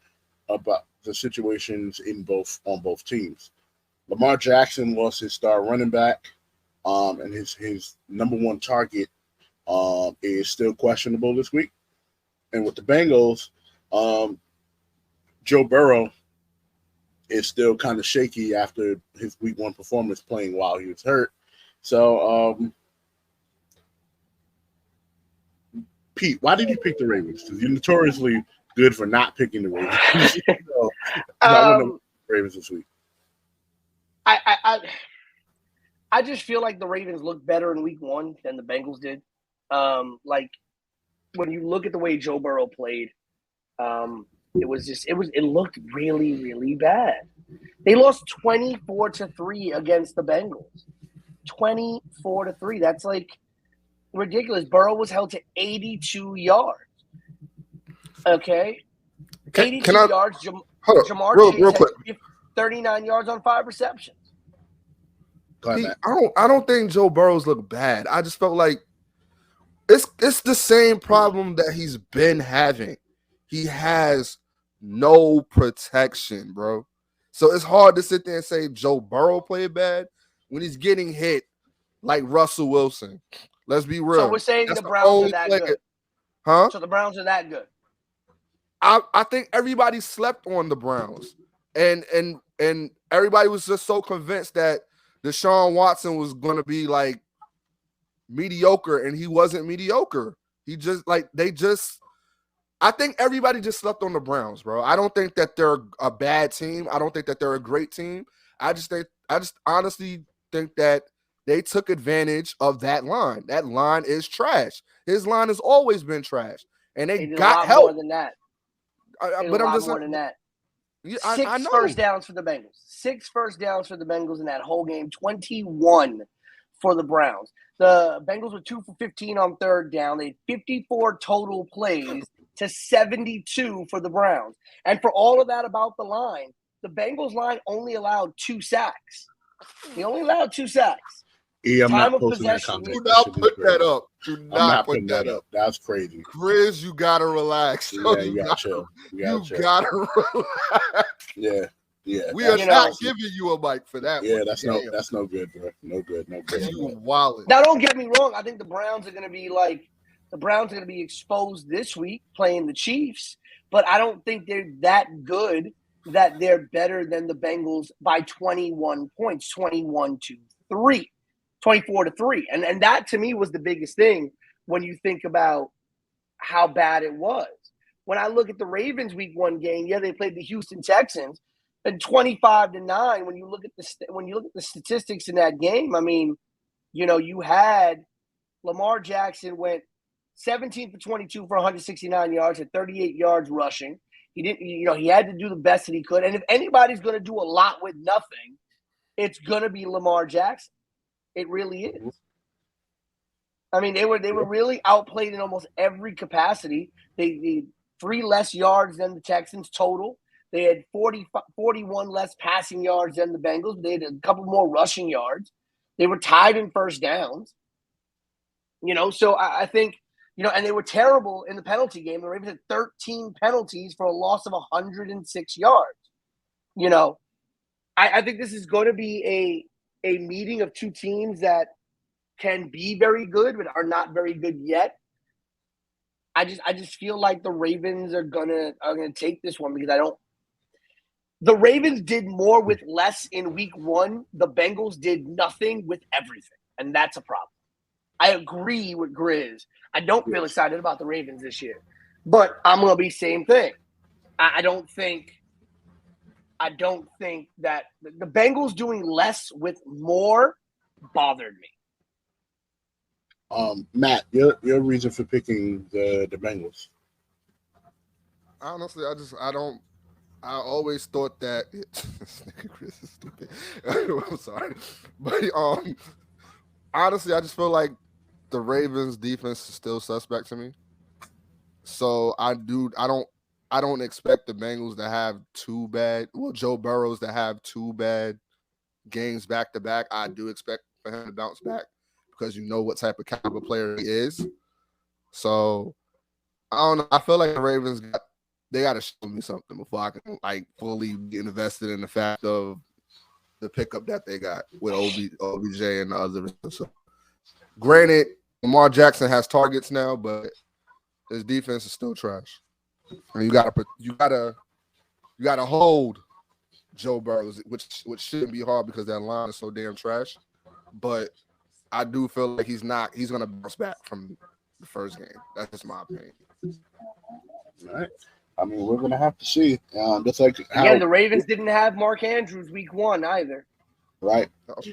about the situations on both teams. Lamar Jackson lost his star running back, and his number one target is still questionable this week. And with the Bengals, Joe Burrow is still kind of shaky after his week 1 performance playing while he was hurt. So, Pete, why did you pick the Ravens? Because you're notoriously good for not picking the Ravens. I wouldn't have the Ravens this week. I just feel like the Ravens looked better in week 1 than the Bengals did. Like when you look at the way Joe Burrow played, it looked really, really bad. They lost 24-3 against the Bengals. 24-3. That's like ridiculous. Burrow was held to 82 yards. Okay. 82 yards. Jamar Chase real quick. 39 yards on 5 receptions. I don't think Joe Burrows looked bad. I just felt like it's the same problem that he's been having. He has no protection, bro. So it's hard to sit there and say Joe Burrow played bad when he's getting hit like Russell Wilson. Let's be real. So we're saying the Browns are that good. Huh? So the Browns are that good. I think everybody slept on the Browns. And everybody was just so convinced that Deshaun Watson was going to be like mediocre, and he wasn't mediocre. He just I think everybody just slept on the Browns, bro. I don't think that they're a bad team. I don't think that they're a great team. I just honestly think that they took advantage of that line. That line is trash. His line has always been trash, and they got help more than that. But I'm just more than that. Yeah, I know. 6 first downs for the Bengals. 6 first downs for the Bengals in that whole game. 21 for the Browns. The Bengals were 2 for 15 on third down. They had 54 total plays to 72 for the Browns. And for all of that about the line, the Bengals line only allowed 2 sacks. They only allowed 2 sacks. Yeah, I'm Time not of posting that possession. comment. Do not put that up. Do I'm not putting put that up. That's crazy. Grizz, you gotta relax. Yeah, you gotta chill. You gotta relax. Yeah. We are not giving you a mic for that. Yeah, one. that's no good, bro. No good. You wildin'. Now, don't get me wrong. I think the Browns are going to be exposed this week playing the Chiefs, but I don't think they're that good that they're better than the Bengals by 21 points, 24-3. And that to me was the biggest thing when you think about how bad it was. When I look at the Ravens week 1 game, they played the Houston Texans, and 25-9. When you look at the statistics in that game, I mean, you had Lamar Jackson went 17 for 22 for 169 yards and 38 yards rushing. He didn't, he had to do the best that he could. And if anybody's going to do a lot with nothing, it's going to be Lamar Jackson. It really is. I mean, they were really outplayed in almost every capacity. They 3 less yards than the Texans total. They had 41 less passing yards than the Bengals. They had a couple more rushing yards. They were tied in first downs. So I think, and they were terrible in the penalty game. The Ravens had 13 penalties for a loss of 106 yards. I think this is going to be a meeting of 2 teams that can be very good but are not very good yet. I just feel like the Ravens are gonna take this one because the Ravens did more with less in week 1. The Bengals did nothing with everything, and that's a problem. I agree with Grizz. I don't feel excited about the Ravens this year, but I'm gonna be same thing. I don't think that the Bengals doing less with more bothered me. Matt, your reason for picking the Bengals? Honestly, I always thought that Chris is stupid. I'm sorry, but honestly, I just feel like the Ravens defense is still suspect to me. So I don't expect the Bengals to have Joe Burrows to have 2 bad games back to back. I do expect for him to bounce back because you know what type of caliber player he is. So I don't know. I feel like the Ravens got to show me something before I can fully get invested in the fact of the pickup that they got with OBJ and the others. So, granted, Lamar Jackson has targets now, but his defense is still trash. And you gotta hold Joe Burrows, which shouldn't be hard because that line is so damn trash. But I do feel like he's gonna bounce back from the first game. That's just my opinion. All right. I mean, we're gonna have to see. Just like the Ravens didn't have Mark Andrews week 1 either. Right,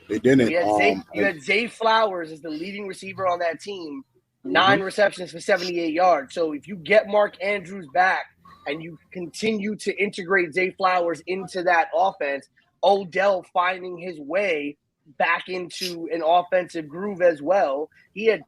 they didn't. You had Zay Flowers as the leading receiver on that team, 9 receptions for 78 yards. So if you get Mark Andrews back and you continue to integrate Zay Flowers into that offense, Odell finding his way back into an offensive groove as well. He had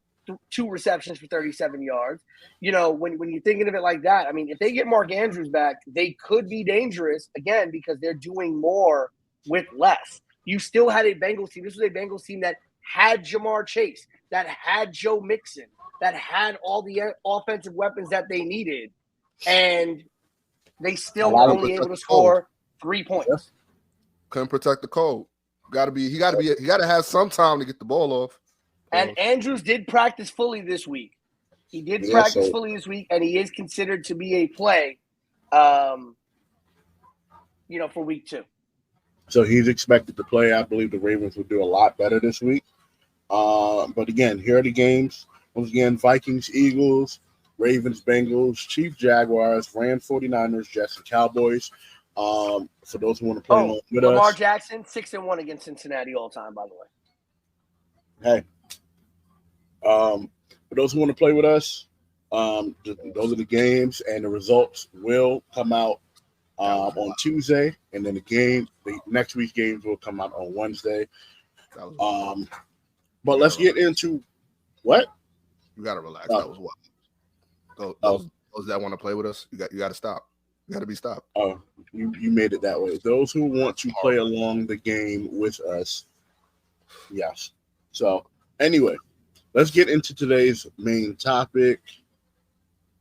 2 receptions for 37 yards. When you're thinking of it like that, I mean, if they get Mark Andrews back, they could be dangerous again because they're doing more with less. You still had a Bengals team. This was a Bengals team that had Jamar Chase, that had Joe Mixon, that had all the offensive weapons that they needed, and they still were only able to score 3 points. Couldn't protect the code. He got to have some time to get the ball off. And Andrews did practice fully this week. He did practice fully this week, and he is considered to be a play, for week 2. So he's expected to play. I believe the Ravens will do a lot better this week. But again, here are the games. Once again, Vikings, Eagles, Ravens, Bengals, Chiefs, Jaguars, Rams, 49ers, Jets, and Cowboys. For those who want to play along with us. Lamar Jackson, 6-1 against Cincinnati all time, by the way. Hey. For those who want to play with us, those are the games, and the results will come out on Tuesday, and then the next week's games will come out on Wednesday. But let's get into what? You gotta relax. That was what? Those that want to play with us, you got to stop. You got to be stopped. Oh, you made it that way. Those who want to play along the game with us, yes. So anyway, let's get into today's main topic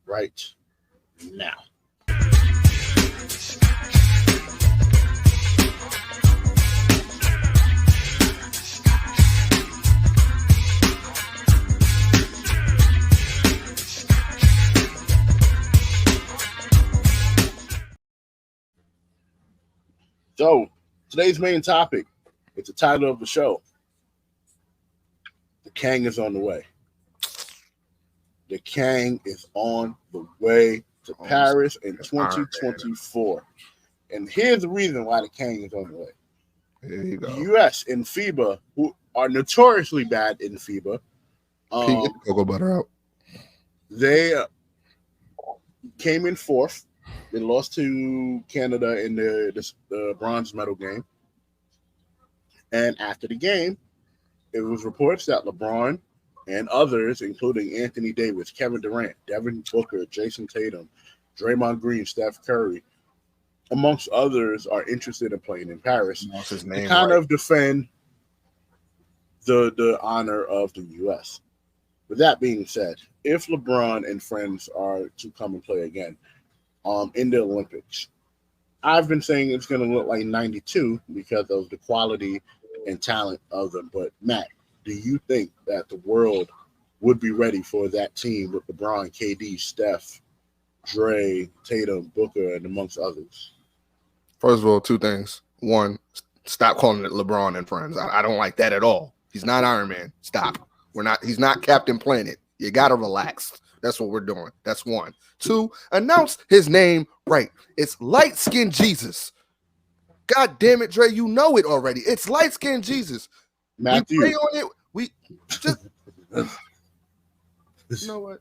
right now. So today's main topic, it's the title of the show. The Kang is on the way. The Kang is on the way to Paris in 2024. And here's the reason why the Kang is on the way. There you go. The U.S. and FIBA, who are notoriously bad in FIBA, Can you get the cocoa butter out? They came in 4th. They lost to Canada in the bronze medal game. And after the game, it was reports that LeBron and others, including Anthony Davis, Kevin Durant, Devin Booker, Jason Tatum, Draymond Green, Steph Curry, amongst others, are interested in playing in Paris to kind of defend the honor of the U.S. With that being said, if LeBron and friends are to come and play again in the Olympics, I've been saying it's going to look like 92 because of the quality and talent of them. But Matt, do you think that the world would be ready for that team with LeBron, KD, Steph, Dre, Tatum, Booker, and amongst others? First of all, 2 things. 1, stop calling it LeBron and friends. I don't like that at all. He's not Iron Man. Stop. He's not Captain Planet. You gotta relax. That's what we're doing. That's 1. 2, announce his name right. It's Light Skin Jesus. God damn it, Dre, you know it already. It's Light Skin Jesus. Matthew. We pray on it. We just you know what?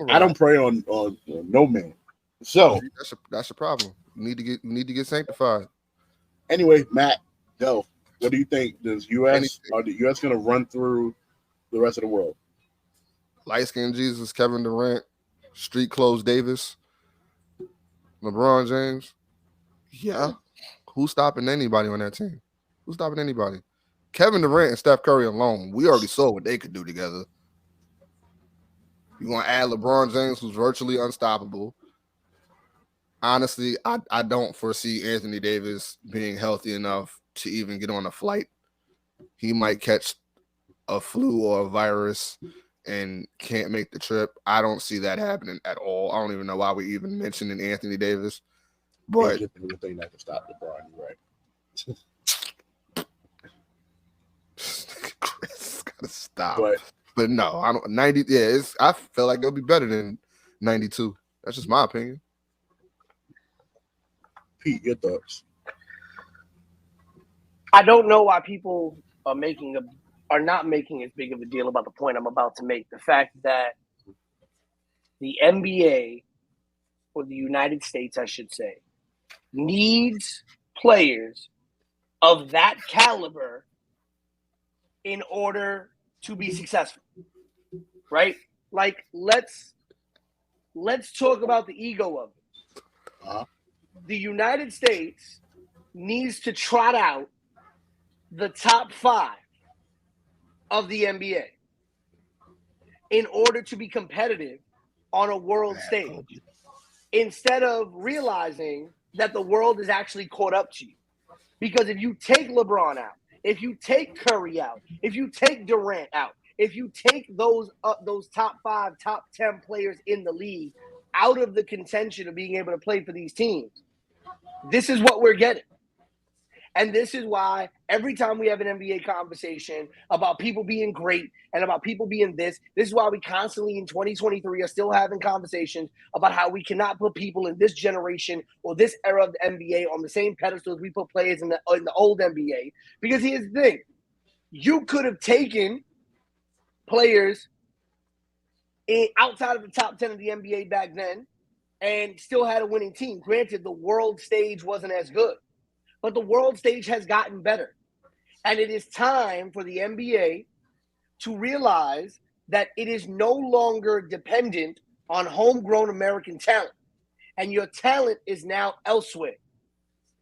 I don't pray on no man. So that's your problem. You need to get sanctified. Anyway, Matt, go. What do you think? Are the U.S. going to run through the rest of the world? Light Skin Jesus, Kevin Durant, Street Clothes Davis, LeBron James. Yeah. Who's stopping anybody on that team? Who's stopping anybody? Kevin Durant and Steph Curry alone, we already saw what they could do together. You're going to add LeBron James, who's virtually unstoppable. Honestly, I don't foresee Anthony Davis being healthy enough to even get on a flight. He might catch a flu or a virus and can't make the trip. I don't see that happening at all. I don't even know why we even mentioned Anthony Davis. But the thing that can stop LeBron, right? Chris gotta stop. But no, I don't. 90. Yeah, I feel like it'll be better than 92. That's just my opinion. Pete, your thoughts? I don't know why people are not making as big of a deal about the point I'm about to make. The fact that the NBA, or the United States, I should say, needs players of that caliber in order to be successful, right? Like, let's talk about the ego of it. The United States needs to trot out the top 5 of the NBA in order to be competitive on a world stage, instead of realizing that the world is actually caught up to you. Because if you take LeBron out, if you take Curry out, if you take Durant out, if you take those top 5, top 10 players in the league out of the contention of being able to play for these teams, this is what we're getting. And this is why every time we have an NBA conversation about people being great and about people being this is why we constantly in 2023 are still having conversations about how we cannot put people in this generation or this era of the NBA on the same pedestal as we put players in the old NBA. Because here's the thing. You could have taken players outside of the top 10 of the NBA back then and still had a winning team. Granted, the world stage wasn't as good. But the world stage has gotten better. And it is time for the NBA to realize that it is no longer dependent on homegrown American talent. And your talent is now elsewhere,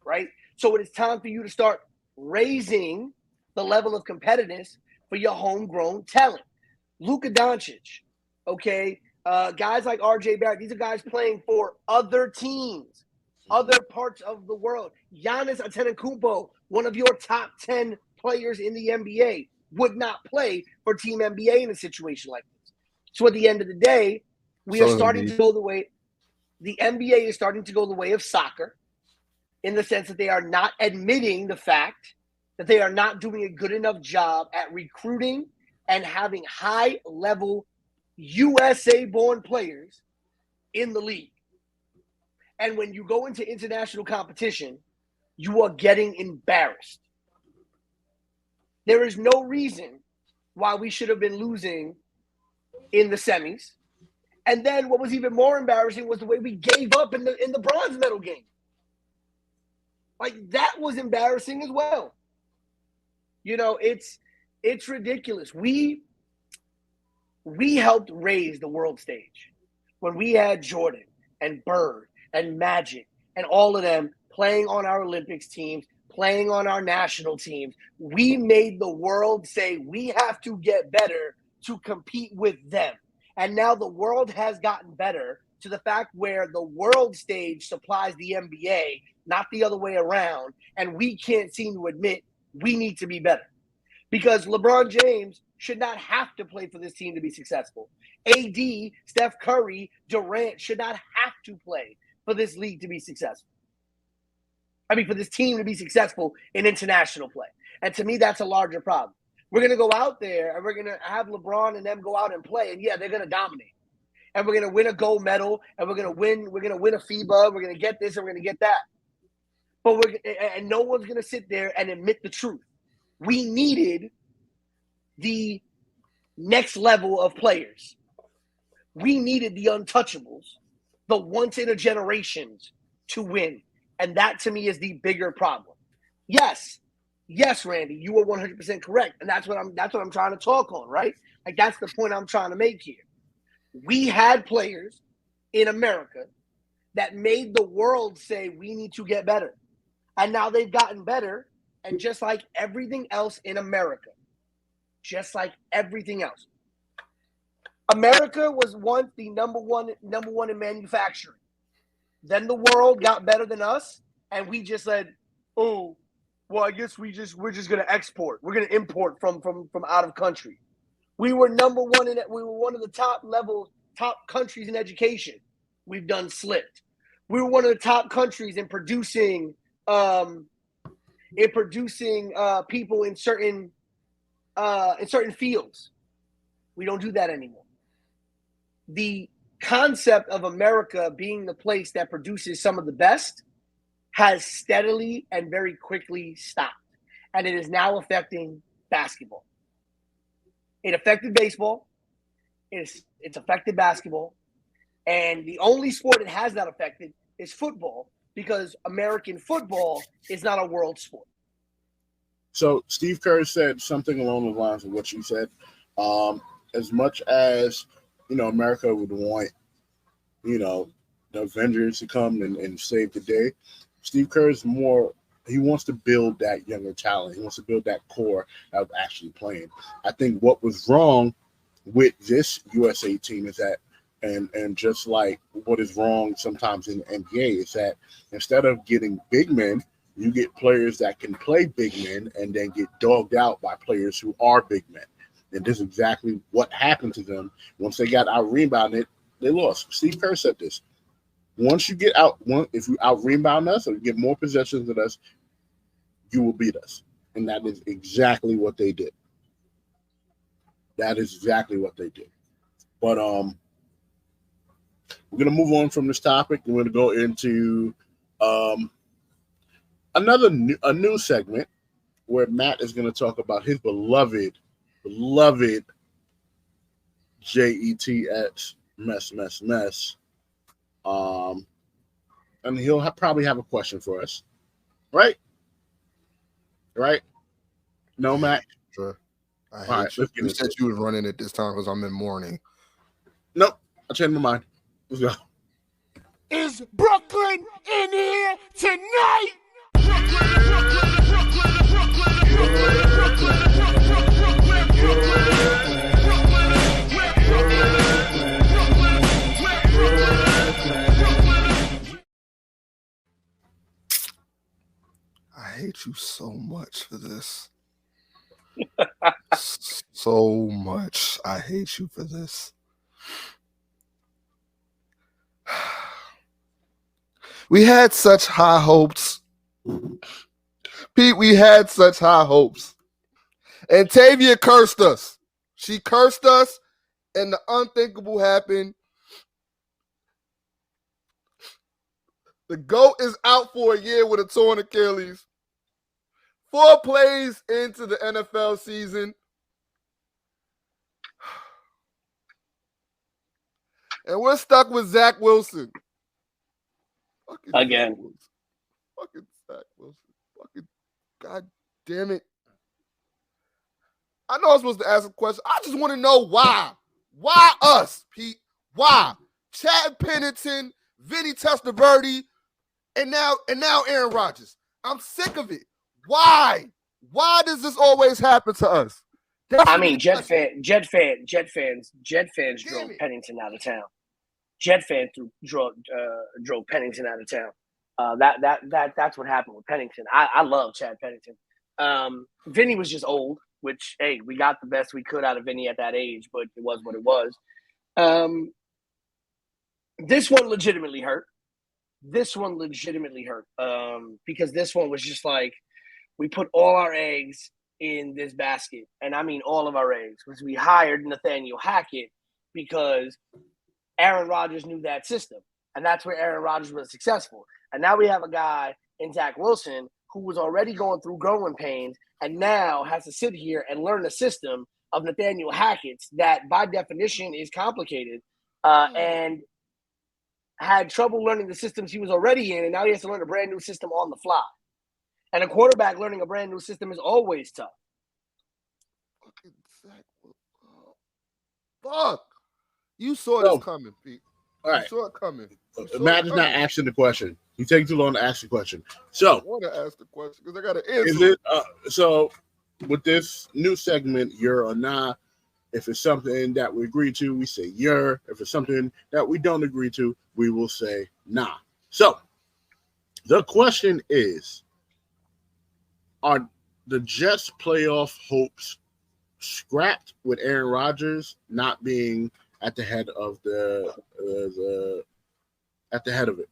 right? So it is time for you to start raising the level of competitiveness for your homegrown talent. Luka Doncic, okay? Guys like RJ Barrett, these are guys playing for other teams. Other parts of the world. Giannis Antetokounmpo, one of your top 10 players in the NBA, would not play for Team NBA in a situation like this. So at the end of the day, we are starting to go the way – the NBA is starting to go the way of soccer in the sense that they are not admitting the fact that they are not doing a good enough job at recruiting and having high-level USA-born players in the league. And when you go into international competition, you are getting embarrassed. There is no reason why we should have been losing in the semis. And then what was even more embarrassing was the way we gave up in the bronze medal game. Like, that was embarrassing as well. You know, it's ridiculous. We helped raise the world stage when we had Jordan and Bird and Magic and all of them playing on our Olympics teams, playing on our national teams. We made the world say we have to get better to compete with them. And now the world has gotten better to the fact where the world stage supplies the NBA, not the other way around. And we can't seem to admit we need to be better. Because LeBron James should not have to play for this team to be successful. AD, Steph Curry, Durant should not have to play for this league to be successful. I mean, for this team to be successful in international play. And to me, that's a larger problem. We're going to go out there and we're going to have LeBron and them go out and play. And yeah, they're going to dominate. And we're going to win a gold medal. And we're going to win a FIBA. We're going to get this and we're going to get that. But and no one's going to sit there and admit the truth. We needed the next level of players. We needed the untouchables, the once in a generations to win. And that to me is the bigger problem. Yes, Randy, you were 100% correct. And that's what I'm trying to talk on, right? Like, that's the point I'm trying to make here. We had players in America that made the world say we need to get better. And now they've gotten better. And just like everything else in America, just like everything else, America was once the number one in manufacturing. Then the world got better than us, and we just said, "Oh, well, I guess we're just going to export. We're going to import from out of country." We were number one in it. We were one of the top countries in education. We've done slipped. We were one of the top countries in producing people in certain fields. We don't do that anymore. The concept of America being the place that produces some of the best has steadily and very quickly stopped. And it is now affecting basketball. It affected baseball. It's affected basketball. And the only sport it has not affected is football, because American football is not a world sport. So Steve Kerr said something along the lines of what you said. As much as, America would want, the Avengers to come and save the day, Steve Kerr is more He wants to build that younger talent. He wants to build that core of actually playing. I think what was wrong with this USA team is that, and just like what is wrong sometimes in the NBA, is that instead of getting big men, you get players that can play big men and then get dogged out by players who are big men. And this is exactly what happened to them. Once they got out rebounded, they lost. Steve Kerr said this. Once you get out, if you out rebound us or you get more possessions than us, you will beat us. And that is exactly what they did. That is exactly what they did. But we're gonna move on from this topic. We're gonna go into a new segment where Matt is gonna talk about his beloved JETS mess. And he'll probably have a question for us, right? Right? No, Matt? Sure. I hate right, you. You said you was running it this time because I'm in mourning. Nope. I changed my mind. Let's go. Is Brooklyn in here tonight? I hate you so much for this. So much. I hate you for this. We had such high hopes. Pete, we had such high hopes. And Tavia cursed us. She cursed us, and the unthinkable happened. The GOAT is out for a year with a torn Achilles. 4 plays into the NFL season. And we're stuck with Zach Wilson. Fucking Again. Zach Wilson. Fucking Zach Wilson. Fucking God damn it. I know I'm supposed to ask a question. I just want to know why. Why us, Pete? Why? Chad Pennington, Vinny Testaverde, and now Aaron Rodgers. I'm sick of it. Why? Why does this always happen to us? I mean, Jet fans drove Pennington out of town. Jet fans drove Pennington out of town. That's what happened with Pennington. I love Chad Pennington. Vinny was just old, which, hey, we got the best we could out of Vinny at that age, but it was what it was. This one legitimately hurt. Because this one was just like, we put all our eggs in this basket. And I mean all of our eggs, because we hired Nathaniel Hackett because Aaron Rodgers knew that system. And that's where Aaron Rodgers was successful. And now we have a guy in Zach Wilson who was already going through growing pains and now has to sit here and learn the system of Nathaniel Hackett's that by definition is complicated and had trouble learning the systems he was already in, and now he has to learn a brand new system on the fly. And a quarterback learning a brand new system is always tough. Fucking Zach. Fuck. You saw this coming, Pete. All right. You saw it coming. Matt is not asking the question. You take too long to ask the question. So I want to ask the question because I got to answer. Is it so with this new segment, Yerrr or Nah? If it's something that we agree to, we say Yerrr. If it's something that we don't agree to, we will say Nah. So the question is, are the Jets' playoff hopes scrapped with Aaron Rodgers not being at the head of at the head of it?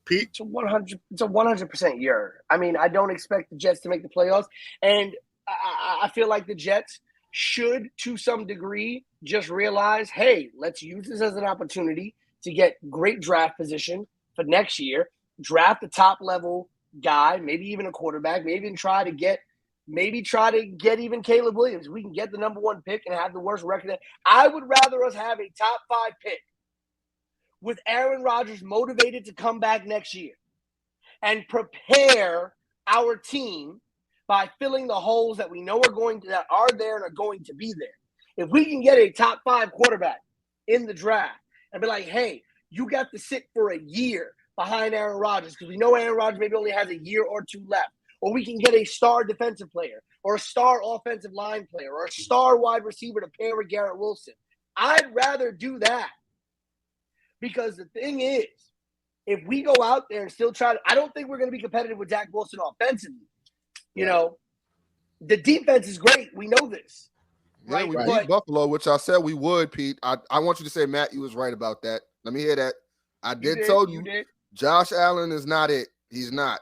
Pete? It's a 100% Yerrr. I mean, I don't expect the Jets to make the playoffs, and I feel like the Jets should, to some degree, just realize, hey, let's use this as an opportunity to get great draft position for next year, draft a top-level guy, maybe even a quarterback, maybe try to get even Caleb Williams. We can get the number 1 pick and have the worst record. I would rather us have a top 5 pick with Aaron Rodgers motivated to come back next year and prepare our team by filling the holes that we know that are there and are going to be there. If we can get a top 5 quarterback in the draft and be like, hey, you got to sit for a year behind Aaron Rodgers because we know Aaron Rodgers maybe only has a year or 2 left. or we can get a star defensive player, or a star offensive line player, or a star wide receiver to pair with Garrett Wilson. I'd rather do that. Because the thing is, if we go out there and still try to – I don't think we're going to be competitive with Zach Wilson offensively. You know, the defense is great. We know this. Yeah, right? we beat Buffalo, which I said we would, Pete. I want you to say, Matt, you was right about that. Let me hear that. I did tell you, Josh Allen is not it. He's not.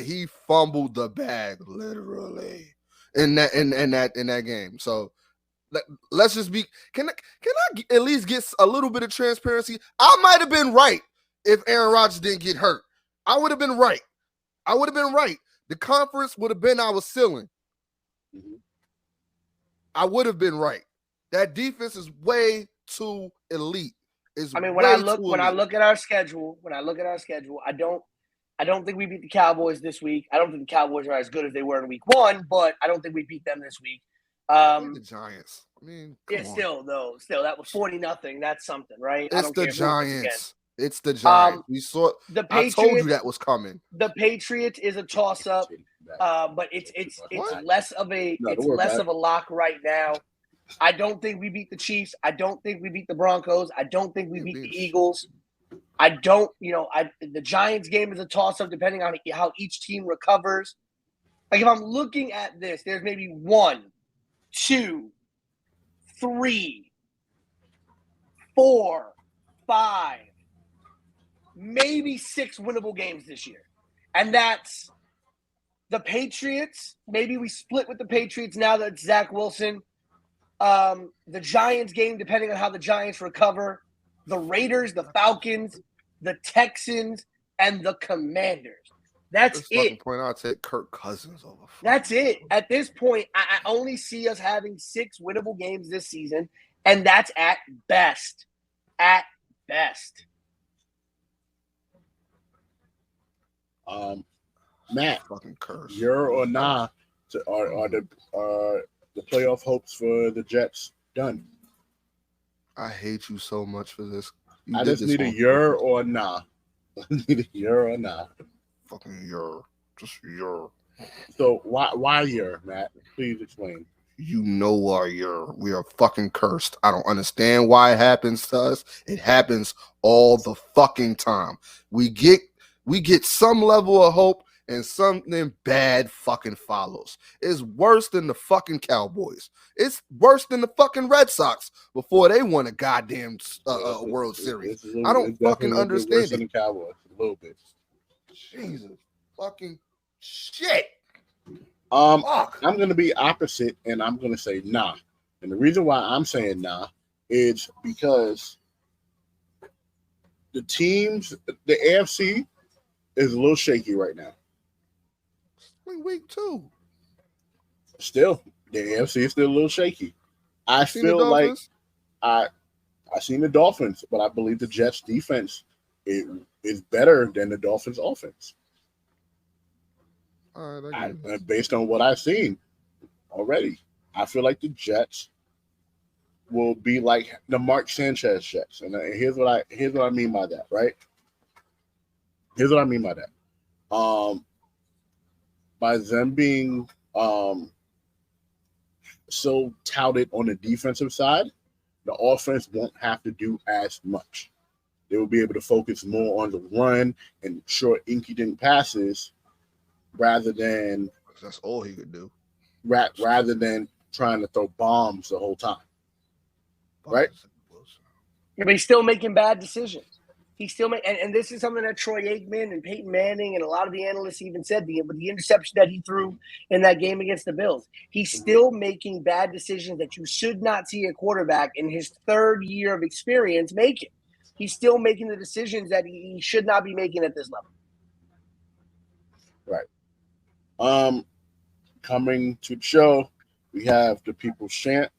He fumbled the bag literally in that game. So let's just be. Can I at least get a little bit of transparency? I might have been right if Aaron Rodgers didn't get hurt. I would have been right. The conference would have been our ceiling. I would have been right. That defense is way too elite. When I look at our schedule, I don't think we beat the Cowboys this week. I don't think the Cowboys are as good as they were in week 1, but I don't think we beat them this week. The Giants. Still that was 40-0. That's something, right? It's the Giants. It's the Giants. We saw. I told you that was coming. The Patriots is a toss-up, but it's less of a lock right now. I don't think we beat the Chiefs. I don't think we beat the Broncos. I don't think we beat the Eagles. The Giants game is a toss-up depending on how each team recovers. Like, if I'm looking at this, there's maybe 1, 2, 3, 4, 5, maybe 6 winnable games this year. And that's the Patriots. Maybe we split with the Patriots now that it's Zach Wilson. The Giants game, depending on how the Giants recover. The Raiders, the Falcons, the Texans, and the Commanders. That's it. Point, I'll take Kirk Cousins over. That's it. At this point, I only see us having 6 winnable games this season, and that's at best. At best. Matt, fucking curse. Yerrr or nah? Are the playoff hopes for the Jets done? I hate you so much for this. I just need a Yerrr or nah. I need a Yerrr or nah. Fucking Yerrr. Just Yerrr. So why Yerrr, Matt? Please explain. You know our Yerrr. We are fucking cursed. I don't understand why it happens to us. It happens all the fucking time. We get some level of hope and something bad fucking follows. It's worse than the fucking Cowboys. It's worse than the fucking Red Sox before they won a goddamn World Series. I don't fucking understand it. The Cowboys, a little bit. Jesus fucking shit. I'm going to be opposite, and I'm going to say nah. And the reason why I'm saying nah is because the teams, the AFC is a little shaky right now. Week 2. Still, the AFC is still a little shaky. I feel like I seen the Dolphins, but I believe the Jets defense is better than the Dolphins offense. All right, based on what I've seen already, I feel like the Jets will be like the Mark Sanchez Jets. And here's what I mean by that, right? Here's what I mean by that. By them being so touted on the defensive side, the offense won't have to do as much. They will be able to focus more on the run and short, inky-dink passes rather than – that's all he could do. Rather than trying to throw bombs the whole time. Right? Yeah, but he's still making bad decisions. He's still and this is something that Troy Aikman and Peyton Manning and a lot of the analysts even said, the interception that he threw in that game against the Bills. He's still making bad decisions that you should not see a quarterback in his 3rd year of experience making. He's still making the decisions that he should not be making at this level. Right. Coming to the show, we have the People's Chant.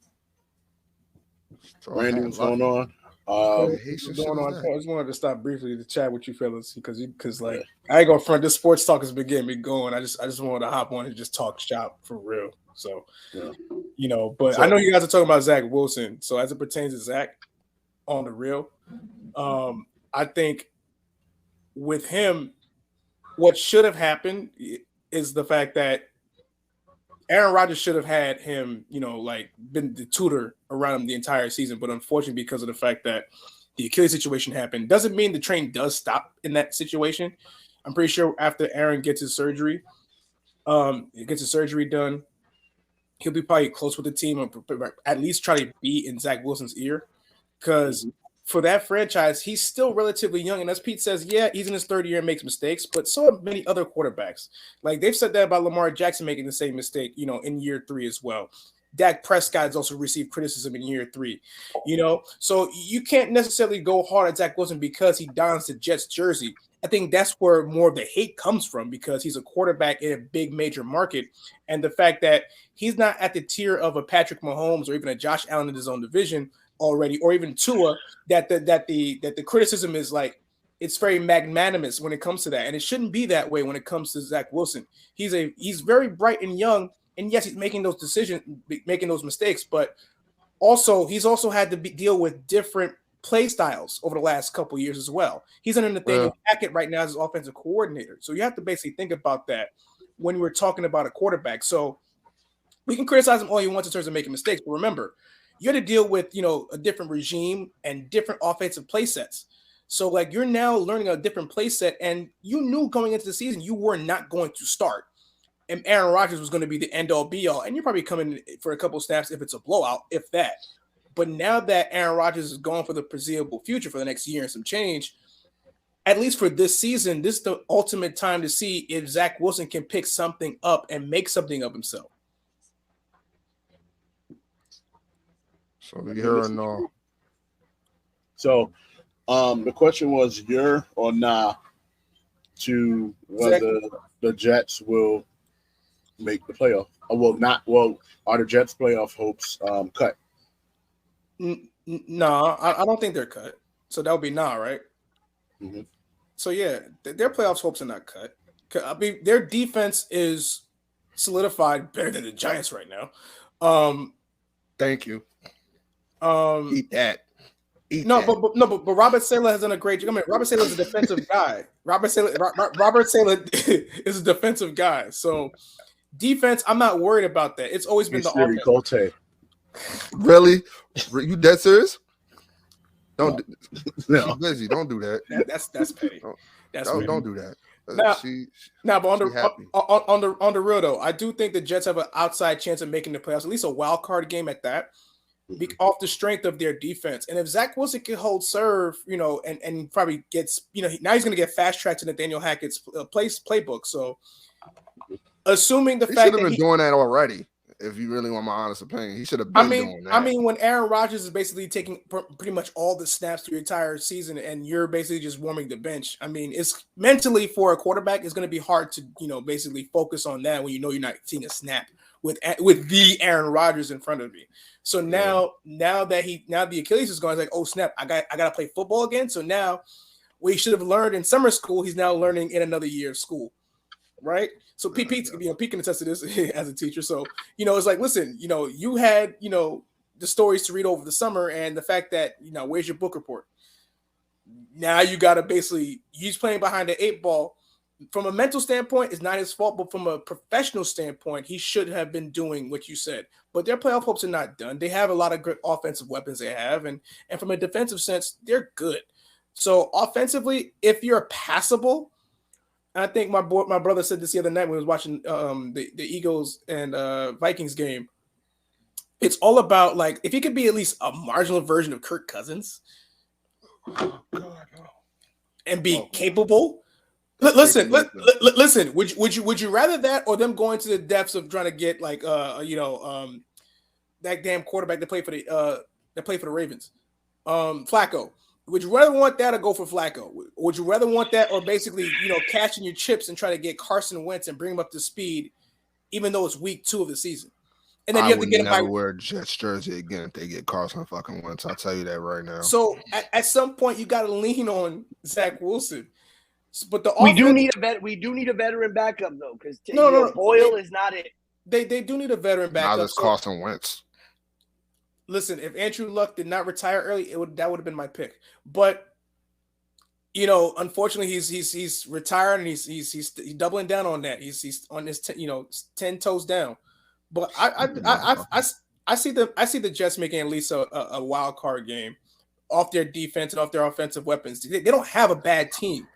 Randy, what's going on? I just wanted to stop briefly to chat with you fellas because like I ain't gonna front, this sports talk has been getting me going. I just wanted to hop on and just talk shop for real. So but I know you guys are talking about Zach Wilson. So as it pertains to Zach on the real, I think with him, what should have happened is the fact that Aaron Rodgers should have had him, like been the tutor around him the entire season. But unfortunately, because of the fact that the Achilles situation happened, doesn't mean the train does stop in that situation. I'm pretty sure after Aaron gets his surgery, done, he'll be probably close with the team or at least try to be in Zach Wilson's ear. Because for that franchise, he's still relatively young. And as Pete says, yeah, he's in his third year and makes mistakes, but so have many other quarterbacks. Like they've said that about Lamar Jackson making the same mistake, in year 3 as well. Dak Prescott has also received criticism in year 3, So you can't necessarily go hard at Zach Wilson because he dons the Jets jersey. I think that's where more of the hate comes from because he's a quarterback in a big major market. And the fact that he's not at the tier of a Patrick Mahomes or even a Josh Allen in his own division already, or even Tua, that the criticism is like, it's very magnanimous when it comes to that. And it shouldn't be that way when it comes to Zach Wilson. He's very bright and young. And yes, he's making those decisions, making those mistakes, but he's also had to deal with different play styles over the last couple of years as well. He's under Nathaniel Hackett right now as his offensive coordinator. So you have to basically think about that when we're talking about a quarterback. So we can criticize him all you want in terms of making mistakes, but remember, you had to deal with, a different regime and different offensive play sets. So like you're now learning a different play set, and you knew going into the season you were not going to start. And Aaron Rodgers was going to be the end-all be-all. And you're probably coming for a couple snaps if it's a blowout, if that. But now that Aaron Rodgers is gone for the foreseeable future for the next year and some change, at least for this season, this is the ultimate time to see if Zach Wilson can pick something up and make something of himself. So you're or no? So the question was you're or nah to whether the Jets will make the playoff. Are the Jets' playoff hopes cut? No, I don't think they're cut. So that would be nah, right? Mm-hmm. So yeah, their playoffs hopes are not cut. I mean, their defense is solidified better than the Giants right now. Thank you. Eat that. But Robert Saleh has done a great job. I mean, Robert Saleh is a defensive guy. Robert Saleh is a defensive guy. So defense, I'm not worried about that. It's always been the offense. Colte. Really? You dead serious? Don't. No. She's busy. Don't do that. That's petty. Don't do that. But on the real though, I do think the Jets have an outside chance of making the playoffs, at least a wild card game at that. Off the strength of their defense. And if Zach Wilson can hold serve, and probably gets, now he's going to get fast tracked to Nathaniel Hackett's playbook. So assuming the fact that he should have been doing that already, if you really want my honest opinion, he should have been doing that. I mean, when Aaron Rodgers is basically taking pretty much all the snaps through your entire season and you're basically just warming the bench, I mean, it's mentally for a quarterback, it's going to be hard to, basically focus on that when you're not seeing a snap with the Aaron Rodgers in front of me. So now the Achilles is going, it's like, oh snap, I got to play football again. So now what he should have learned in summer school, he's now learning in another year of school, right? So Pete can attest to this as a teacher. So it's like, listen, you had the stories to read over the summer, and the fact that where's your book report? Now you got to basically, he's playing behind the 8 ball. From a mental standpoint, it's not his fault, but from a professional standpoint, he should have been doing what you said. But their playoff hopes are not done. They have a lot of good offensive weapons they have, and from a defensive sense, they're good. So offensively, if you're passable, I think my brother said this the other night when he was watching the Eagles and Vikings game. It's all about, like, if he could be at least a marginal version of Kirk Cousins and be capable. Listen. Would you rather that or them going to the depths of trying to get like that damn quarterback that played for the Ravens, Flacco? Would you rather want that or go for Flacco? Would you rather want that or basically cashing your chips and try to get Carson Wentz and bring him up to speed, even though it's week 2 of the season? And then you have to get him by wear Jets jersey again if they get Carson fucking Wentz. I'll tell you that right now. So at some point you got to lean on Zach Wilson. But we do need a veteran backup though, because Boyle is not it. They do need a veteran backup. Now there's Carson Wentz. Listen, if Andrew Luck did not retire early, that would have been my pick. But unfortunately, he's retired and he's doubling down on that. He's on his 10 toes down. But I see the Jets making at least a wild card game off their defense and off their offensive weapons. They don't have a bad team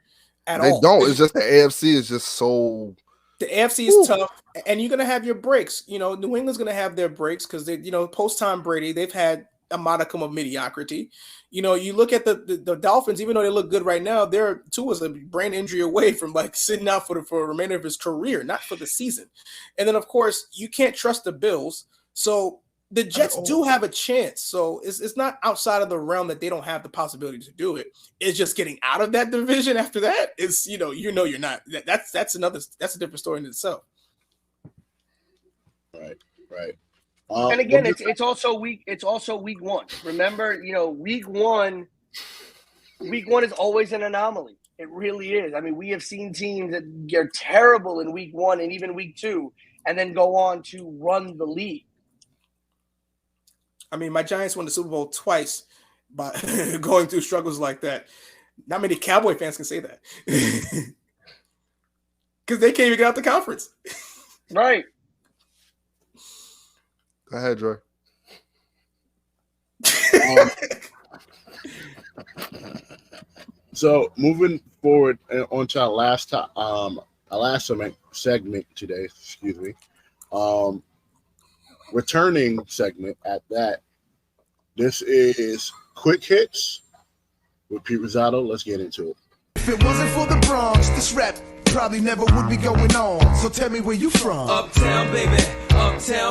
at all. They don't. It's just the AFC is just so. The AFC is tough, and you're gonna have your breaks. New England's gonna have their breaks because they, post Tom Brady, they've had a modicum of mediocrity. You look at the Dolphins, even though they look good right now, they're Tua's a brain injury away from sitting out for the remainder of his career, not for the season. And then of course you can't trust the Bills, so the Jets do have a chance. So it's not outside of the realm that they don't have the possibility to do it. It's just getting out of that division after that. It's you're not. That's a different story in itself. Right. And again, it's also week one. Remember, week one is always an anomaly. It really is. I mean, we have seen teams that are terrible in week one and even week two, and then go on to run the league. I mean, my Giants won the Super Bowl twice by going through struggles like that. Not many Cowboy fans can say that because they can't even get out the conference. Right. Go ahead, Joy. So moving forward onto our last segment today. Excuse me. Returning segment at that. This is Quick Hits with Pete Rosado. Let's get into it. If it wasn't for the Bronx, this rap probably never would be going on. So tell me where you from. Uptown,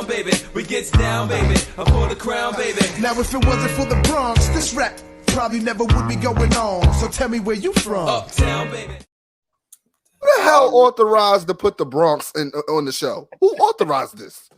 baby, we gets down, baby, up for the crown, baby. Now if it wasn't for the Bronx, this rap probably never would be going on. So tell me where you from. Uptown, baby. Who the hell authorized to put the Bronx on the show? Who authorized this?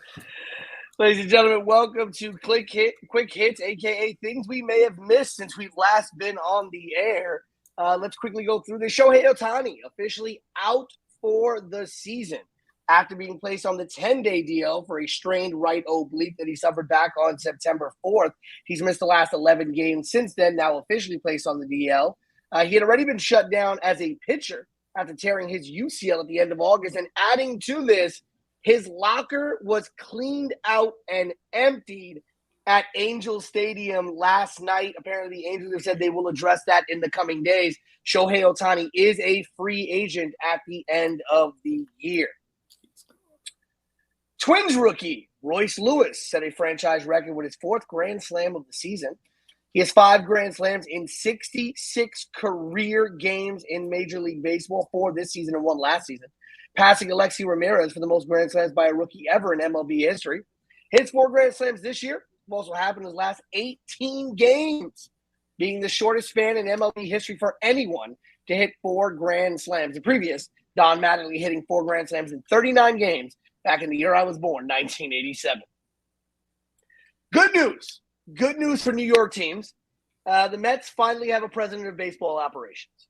Ladies and gentlemen, welcome to Quick Hits, aka things we may have missed since we've last been on the air. Let's quickly go through this. Shohei Ohtani officially out for the season after being placed on the 10-day DL for a strained right oblique that he suffered back on September 4th. He's missed the last 11 games since then, now officially placed on the DL. He had already been shut down as a pitcher after tearing his UCL at the end of August. And adding to this, his locker was cleaned out and emptied at Angels Stadium last night. Apparently, the Angels have said they will address that in the coming days. Shohei Ohtani is a free agent at the end of the year. Twins rookie Royce Lewis set a franchise record with his 4th Grand Slam of the season. He has 5 Grand Slams in 66 career games in Major League Baseball, 4 this season and 1 last season, passing Alexi Ramirez for the most Grand Slams by a rookie ever in MLB history. His 4 Grand Slams this year also happened in his last 18 games, being the shortest span in MLB history for anyone to hit 4 Grand Slams. The previous, Don Mattingly, hitting 4 Grand Slams in 39 games back in the year I was born, 1987. Good news. Good news for New York teams. The Mets finally have a president of baseball operations.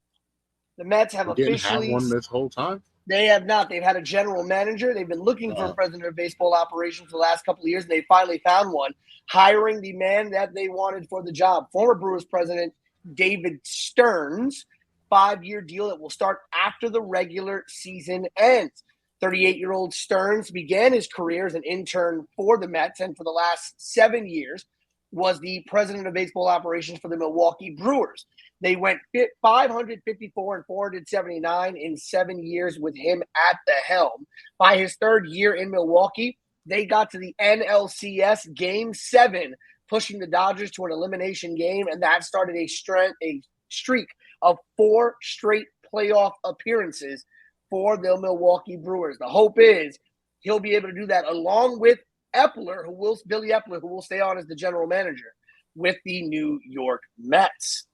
The Mets have officially have one this whole time. They have not. They've had a general manager. They've been looking for a president of baseball operations for the last couple of years, and they finally found one, hiring the man that they wanted for the job. Former Brewers president David Stearns, 5-year deal that will start after the regular season ends. 38-year-old Stearns began his career as an intern for the Mets, and for the last 7 years was the president of baseball operations for the Milwaukee Brewers. They went 554 and 479 in 7 years with him at the helm. By his 3rd year in Milwaukee, they got to the NLCS Game 7, pushing the Dodgers to an elimination game, and that started a streak of 4 straight playoff appearances for the Milwaukee Brewers. The hope is he'll be able to do that along with Billy Epler, who will stay on as the general manager with the New York Mets.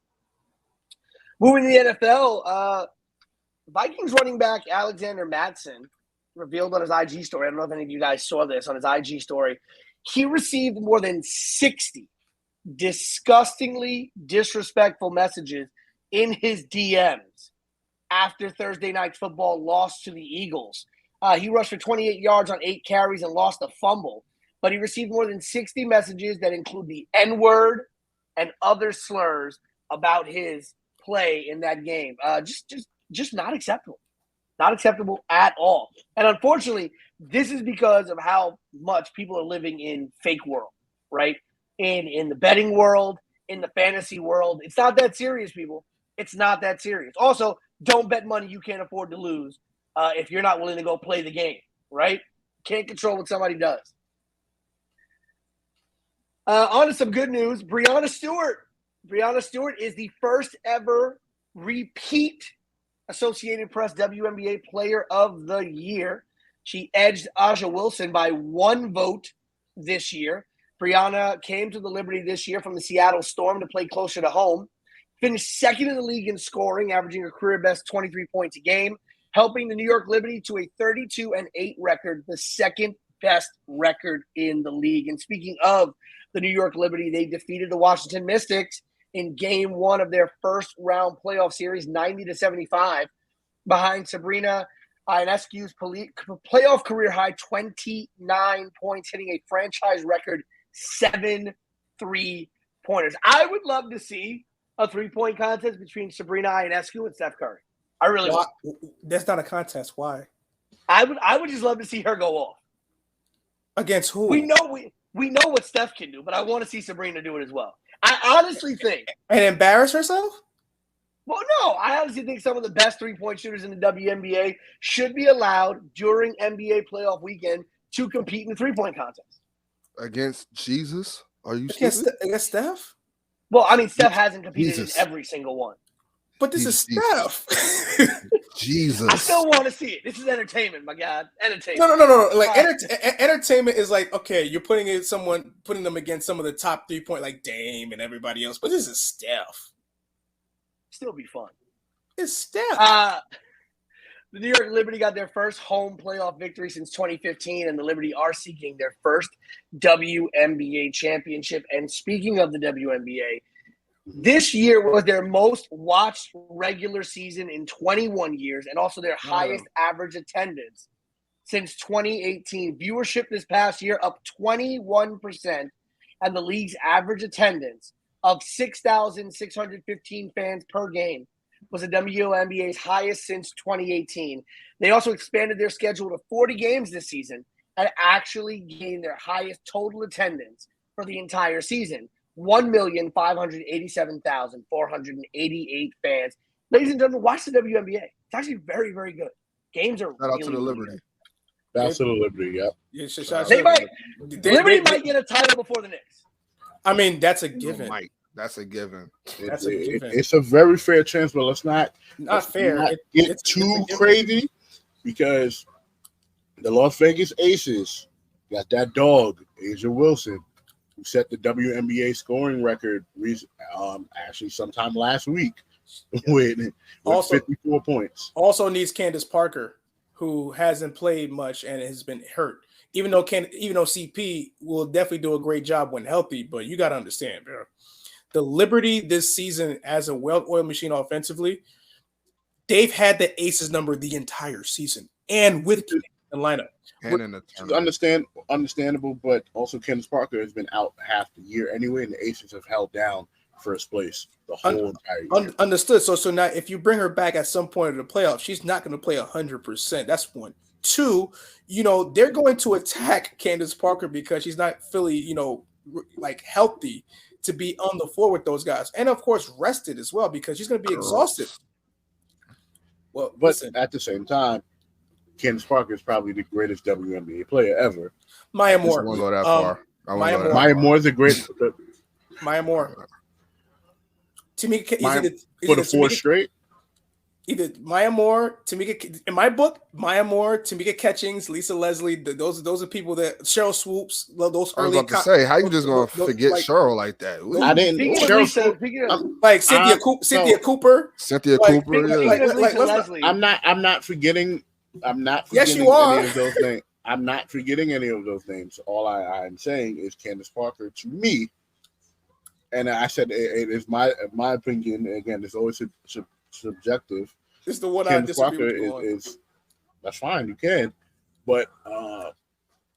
Moving to the NFL, Vikings running back Alexander Mattison revealed on his IG story. I don't know if any of you guys saw this on his IG story. He received more than 60 disgustingly disrespectful messages in his DMs after Thursday Night Football lost to the Eagles. He rushed for 28 yards on 8 carries and lost a fumble, but he received more than 60 messages that include the N-word and other slurs about his play in that game. Just not acceptable. Not acceptable at all. And unfortunately, this is because of how much people are living in fake world, right? In the betting world, in the fantasy world. It's not that serious, people. It's not that serious. Also, don't bet money you can't afford to lose if you're not willing to go play the game, right? Can't control what somebody does. On to some good news. Breanna Stewart. Breanna Stewart is the first ever repeat Associated Press WNBA Player of the Year. She edged Aja Wilson by 1 vote this year. Breanna came to the Liberty this year from the Seattle Storm to play closer to home. Finished second in the league in scoring, averaging a career best 23 points a game, helping the New York Liberty to a 32-8 record, the second best record in the league. And speaking of the New York Liberty, they defeated the Washington Mystics in game 1 of their first round playoff series, 90-75, behind Sabrina Ionescu's playoff career high 29 points, hitting a franchise record 7 3-pointers. I would love to see a 3-point contest between Sabrina Ionescu and Steph Curry. I really would. That's not a contest. Why? I would just love to see her go off. Against who? We know what Steph can do, but I want to see Sabrina do it as well. I honestly think. And embarrass herself? Well, no. I honestly think some of the best 3-point shooters in the WNBA should be allowed during NBA playoff weekend to compete in the 3-point contest. Against Jesus? Are you against Steph? Well, I mean, Steph hasn't competed in every single one. But this is Steph. Jesus. I still want to see it. This is entertainment, my God. Entertainment. No. Like entertainment is like, okay, you're putting them against some of the top 3-point, like Dame and everybody else. But this is Steph. Still be fun. It's Steph. The New York Liberty got their first home playoff victory since 2015, and the Liberty are seeking their first WNBA championship. And speaking of the WNBA, this year was their most watched regular season in 21 years and also their highest average attendance since 2018. Viewership this past year up 21%, and the league's average attendance of 6,615 fans per game was the WNBA's highest since 2018. They also expanded their schedule to 40 games this season and actually gained their highest total attendance for the entire season. 1,587,488 fans. Ladies and gentlemen, watch the WNBA. It's actually very, very good. Games are shout out to the Liberty. That's to the Liberty, yep. Liberty might get a title before the Knicks. I mean, that's a given. That's a given. It's a very fair chance, but let's not get too crazy because the Las Vegas Aces got that dog, Asia Wilson, who set the WNBA scoring record actually sometime last week with 54 points. Also needs Candace Parker, who hasn't played much and has been hurt. Even though CP will definitely do a great job when healthy, but you got to understand, bro. The Liberty this season as a well-oiled machine offensively, they've had the Aces number the entire season and with the lineup. Understandable, but also Candace Parker has been out half the year anyway, and the Aces have held down first place the whole entire year. Understood. So now if you bring her back at some point of the playoffs, she's not going to play 100%. That's one. Two, they're going to attack Candace Parker because she's not fully, like healthy to be on the floor with those guys. And of course, rested as well because she's going to be exhausted. Well, but at the same time, Candace Parker is probably the greatest WNBA player ever. Maya Moore. I won't go that far. Maya Moore is a great. Maya Moore. Tamika for the fourth straight. Either Maya Moore, Tamika. In my book, Maya Moore, Tamika Catchings, Lisa Leslie. Those are people that Cheryl Swoops. Those early. I was about to say, how you just gonna forget Cheryl like that? I didn't. Like Cynthia Cooper. Cynthia Cooper. Yeah. I'm not forgetting. Yes, you are. Any of those names. I'm not forgetting any of those names. All I'm saying is Candace Parker to me, and I said it is my opinion. Again, it's always subjective. It's the one Candace I disagree Parker with. is that's fine. You can, but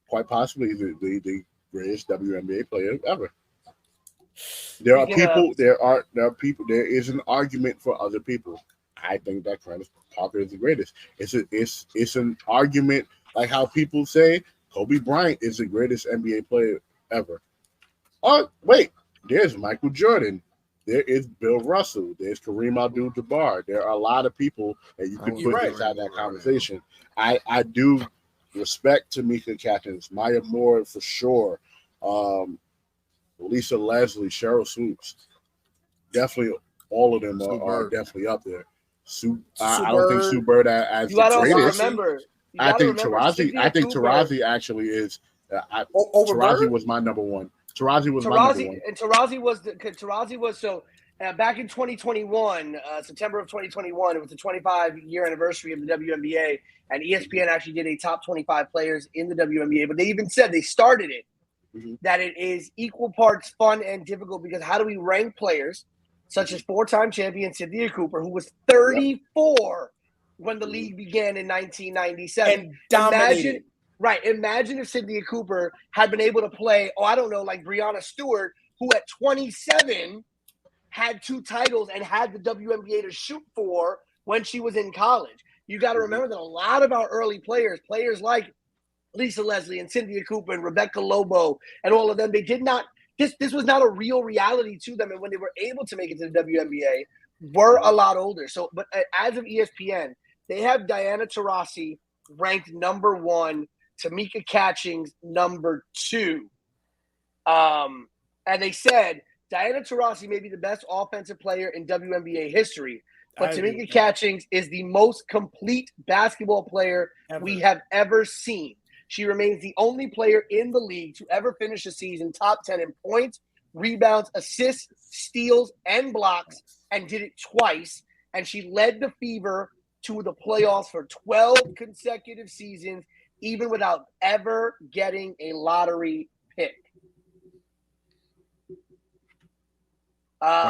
quite possibly the greatest WNBA player ever. There are people. There are people. There is an argument for other people. I think that Candace Parker is the greatest. It's an argument like how people say Kobe Bryant is the greatest NBA player ever. Oh wait, there's Michael Jordan. There is Bill Russell. There's Kareem Abdul-Jabbar. There are a lot of people that you can put inside that conversation. I do respect Tamika Catchings, Maya Moore for sure, Lisa Leslie, Cheryl Swoops. Definitely, all of them are definitely up there. I don't think Sue Bird as the greatest. I think Tarazi actually is. Tarazi was my number one. Tarazi was my number one. And Tarazi was so back in 2021, September of 2021, it was the 25-year anniversary of the WNBA, and ESPN actually did a top 25 players in the WNBA. But they even said they started it that it is equal parts fun and difficult because how do we rank players such as four-time champion Cynthia Cooper, who was 34 when the league began in 1997, and dominated. Imagine if Cynthia Cooper had been able to play, like Breanna Stewart, who at 27 had 2 titles and had the WNBA to shoot for when she was in college. You got to remember that a lot of our early players like Lisa Leslie and Cynthia Cooper and Rebecca Lobo and all of them, they did not – this was not a real reality to them. And when they were able to make it to the WNBA, were a lot older. So, but as of ESPN, they have Diana Taurasi ranked number 1, Tamika Catchings number 2. And they said Diana Taurasi may be the best offensive player in WNBA history, but Tamika Catchings is the most complete basketball player we have ever seen. She remains the only player in the league to ever finish a season top 10 in points, rebounds, assists, steals, and blocks, and did it twice. And she led the Fever to the playoffs for 12 consecutive seasons, even without ever getting a lottery pick.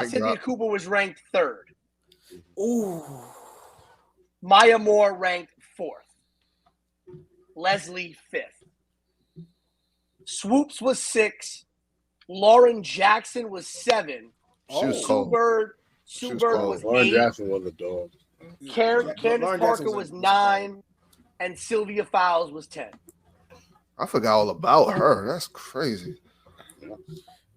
Cynthia Cooper was ranked 3rd. Ooh. Maya Moore ranked 4th. Leslie 5th. Swoops was 6th. Lauren Jackson was 7. She was cold. Sue Bird was 8. Lauren Jackson was a dog. Candace Parker was 9. And Sylvia Fowles was 10. I forgot all about her. That's crazy.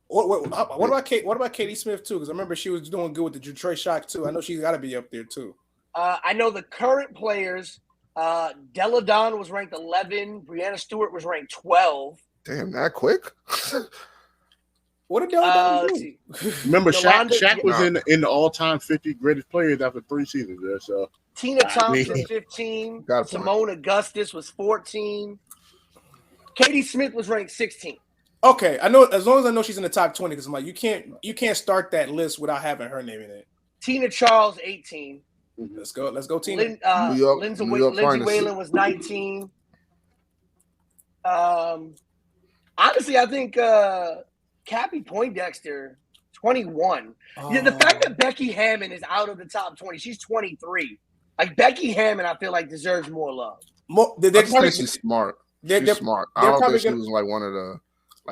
What about Katie Smith too? Because I remember she was doing good with the Detroit Shock too. I know she's got to be up there too. I know the current players. Della Don was ranked 11. Breanna Stewart was ranked 12. Damn, that quick? What did Della Don do? Remember, Shaq was in the all-time 50 greatest players after 3 seasons there. So Tina Thompson 15. Simone Augustus was 14. Katie Smith was ranked 16. Okay, I know as long as I know she's in the top 20 because I'm like you can't start that list without having her name in it. Tina Charles 18. Let's go, Tina. Lindsay Whalen was 19. Honestly, I think Cappie Poindexter 21. Yeah, the fact that Becky Hammon is out of the top 20, she's 23. Like Becky Hammon, I feel like deserves more love. She's smart. She's smart. I don't think she was like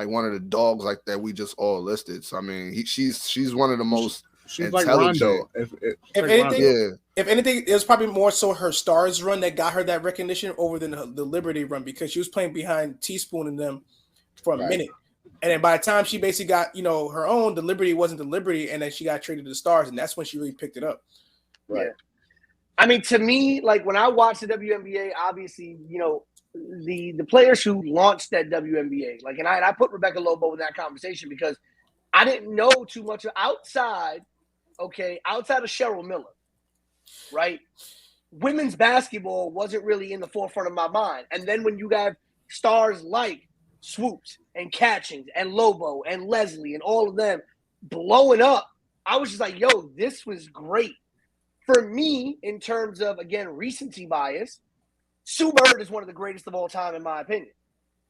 one of the dogs like that we just all listed. So I mean, she's one of the most. She's like Rondo. If anything, it was probably more so her Stars run that got her that recognition over than the Liberty run because she was playing behind Teaspoon and them for a minute. And then by the time she basically got, her own, the Liberty wasn't the Liberty, and then she got traded to the Stars, and that's when she really picked it up. Right. Yeah. I mean, to me, like when I watch the WNBA, obviously, the players who launched that WNBA, like, and I put Rebecca Lobo in that conversation because I didn't know too much outside of Cheryl Miller, right? Women's basketball wasn't really in the forefront of my mind. And then when you have stars like Swoops and Catchings and Lobo and Leslie and all of them blowing up, I was just like, yo, this was great. For me, in terms of, again, recency bias, Sue Bird is one of the greatest of all time, in my opinion.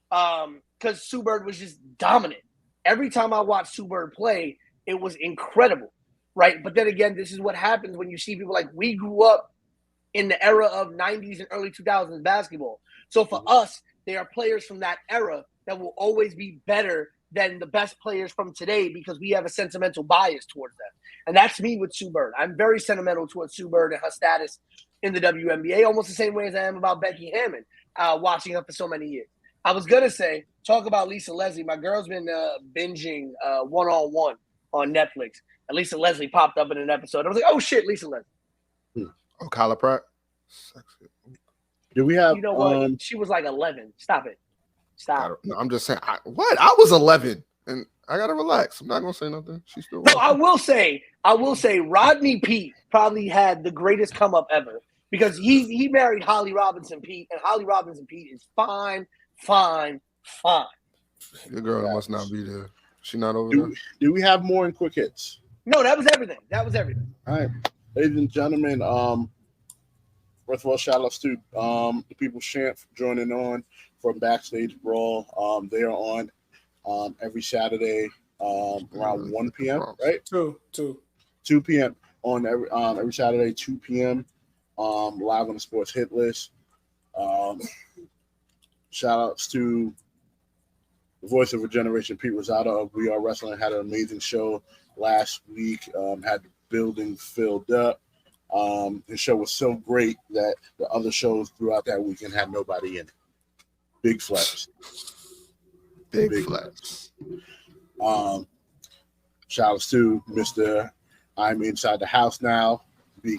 Because Sue Bird was just dominant. Every time I watched Sue Bird play, it was incredible, right? But then again, this is what happens when you see people like we grew up in the era of 90s and early 2000s basketball. So for us, they are players from that era that will always be better than the best players from today because we have a sentimental bias towards them. And that's me with Sue Bird. I'm very sentimental towards Sue Bird and her status in the WNBA, almost the same way as I am about Becky Hammond, watching her for so many years. I was going to say, talk about Lisa Leslie. My girl's been binging One-on-One on Netflix. And Lisa Leslie popped up in an episode. I was like, oh, shit, Lisa Leslie. Oh, Kyla Pratt? Sexy. Do we have? You know what? She was like 11. Stop it. Stop. I'm just saying. I was 11, and I gotta relax. I'm not gonna say nothing. She's still. No, I will say, Rodney Peete probably had the greatest come up ever because he married Holly Robinson Peete, and Holly Robinson Peete is fine. Your girl must not be there. She not over there. Do we have more in quick hits? No, that was everything. All right, ladies and gentlemen. First of all, shout outs to the People's Champ for joining on from Backstage Brawl. They are on every Saturday around 1 p.m. Right? 2 p.m. on every Saturday, 2 p.m. Live on the Sports Hit List. Shout outs to the voice of a generation, Pete Rosado of We Are Wrestling. Had an amazing show last week. Had the building filled up. His show was so great that the other shows throughout that weekend had nobody in it. Big flex. Big flex. Shout outs to Mr. I'm inside the house now.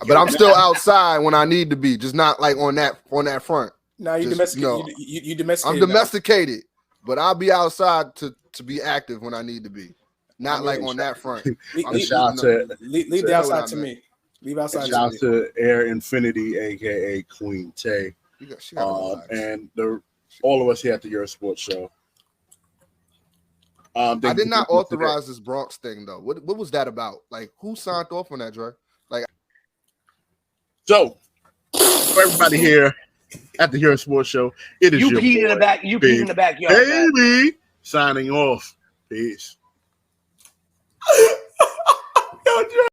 But I'm still outside when I need to be, just not like on that front. No, you domesticated. You domesticated. I'm domesticated, but I'll be outside to be active when I need to be. Not like on that front. Leave the outside to me. Leave outside. Shout out to Air Infinity, aka Queen Tay, and all of us here at the Euro Sports Show. I did not authorize this Bronx thing though. What was that about? Like, who signed off on that, Dre? Like, so for everybody here at the Euro Sports Show, it is you your peed boy, in the back. You peed in the backyard, baby. Signing off. Peace.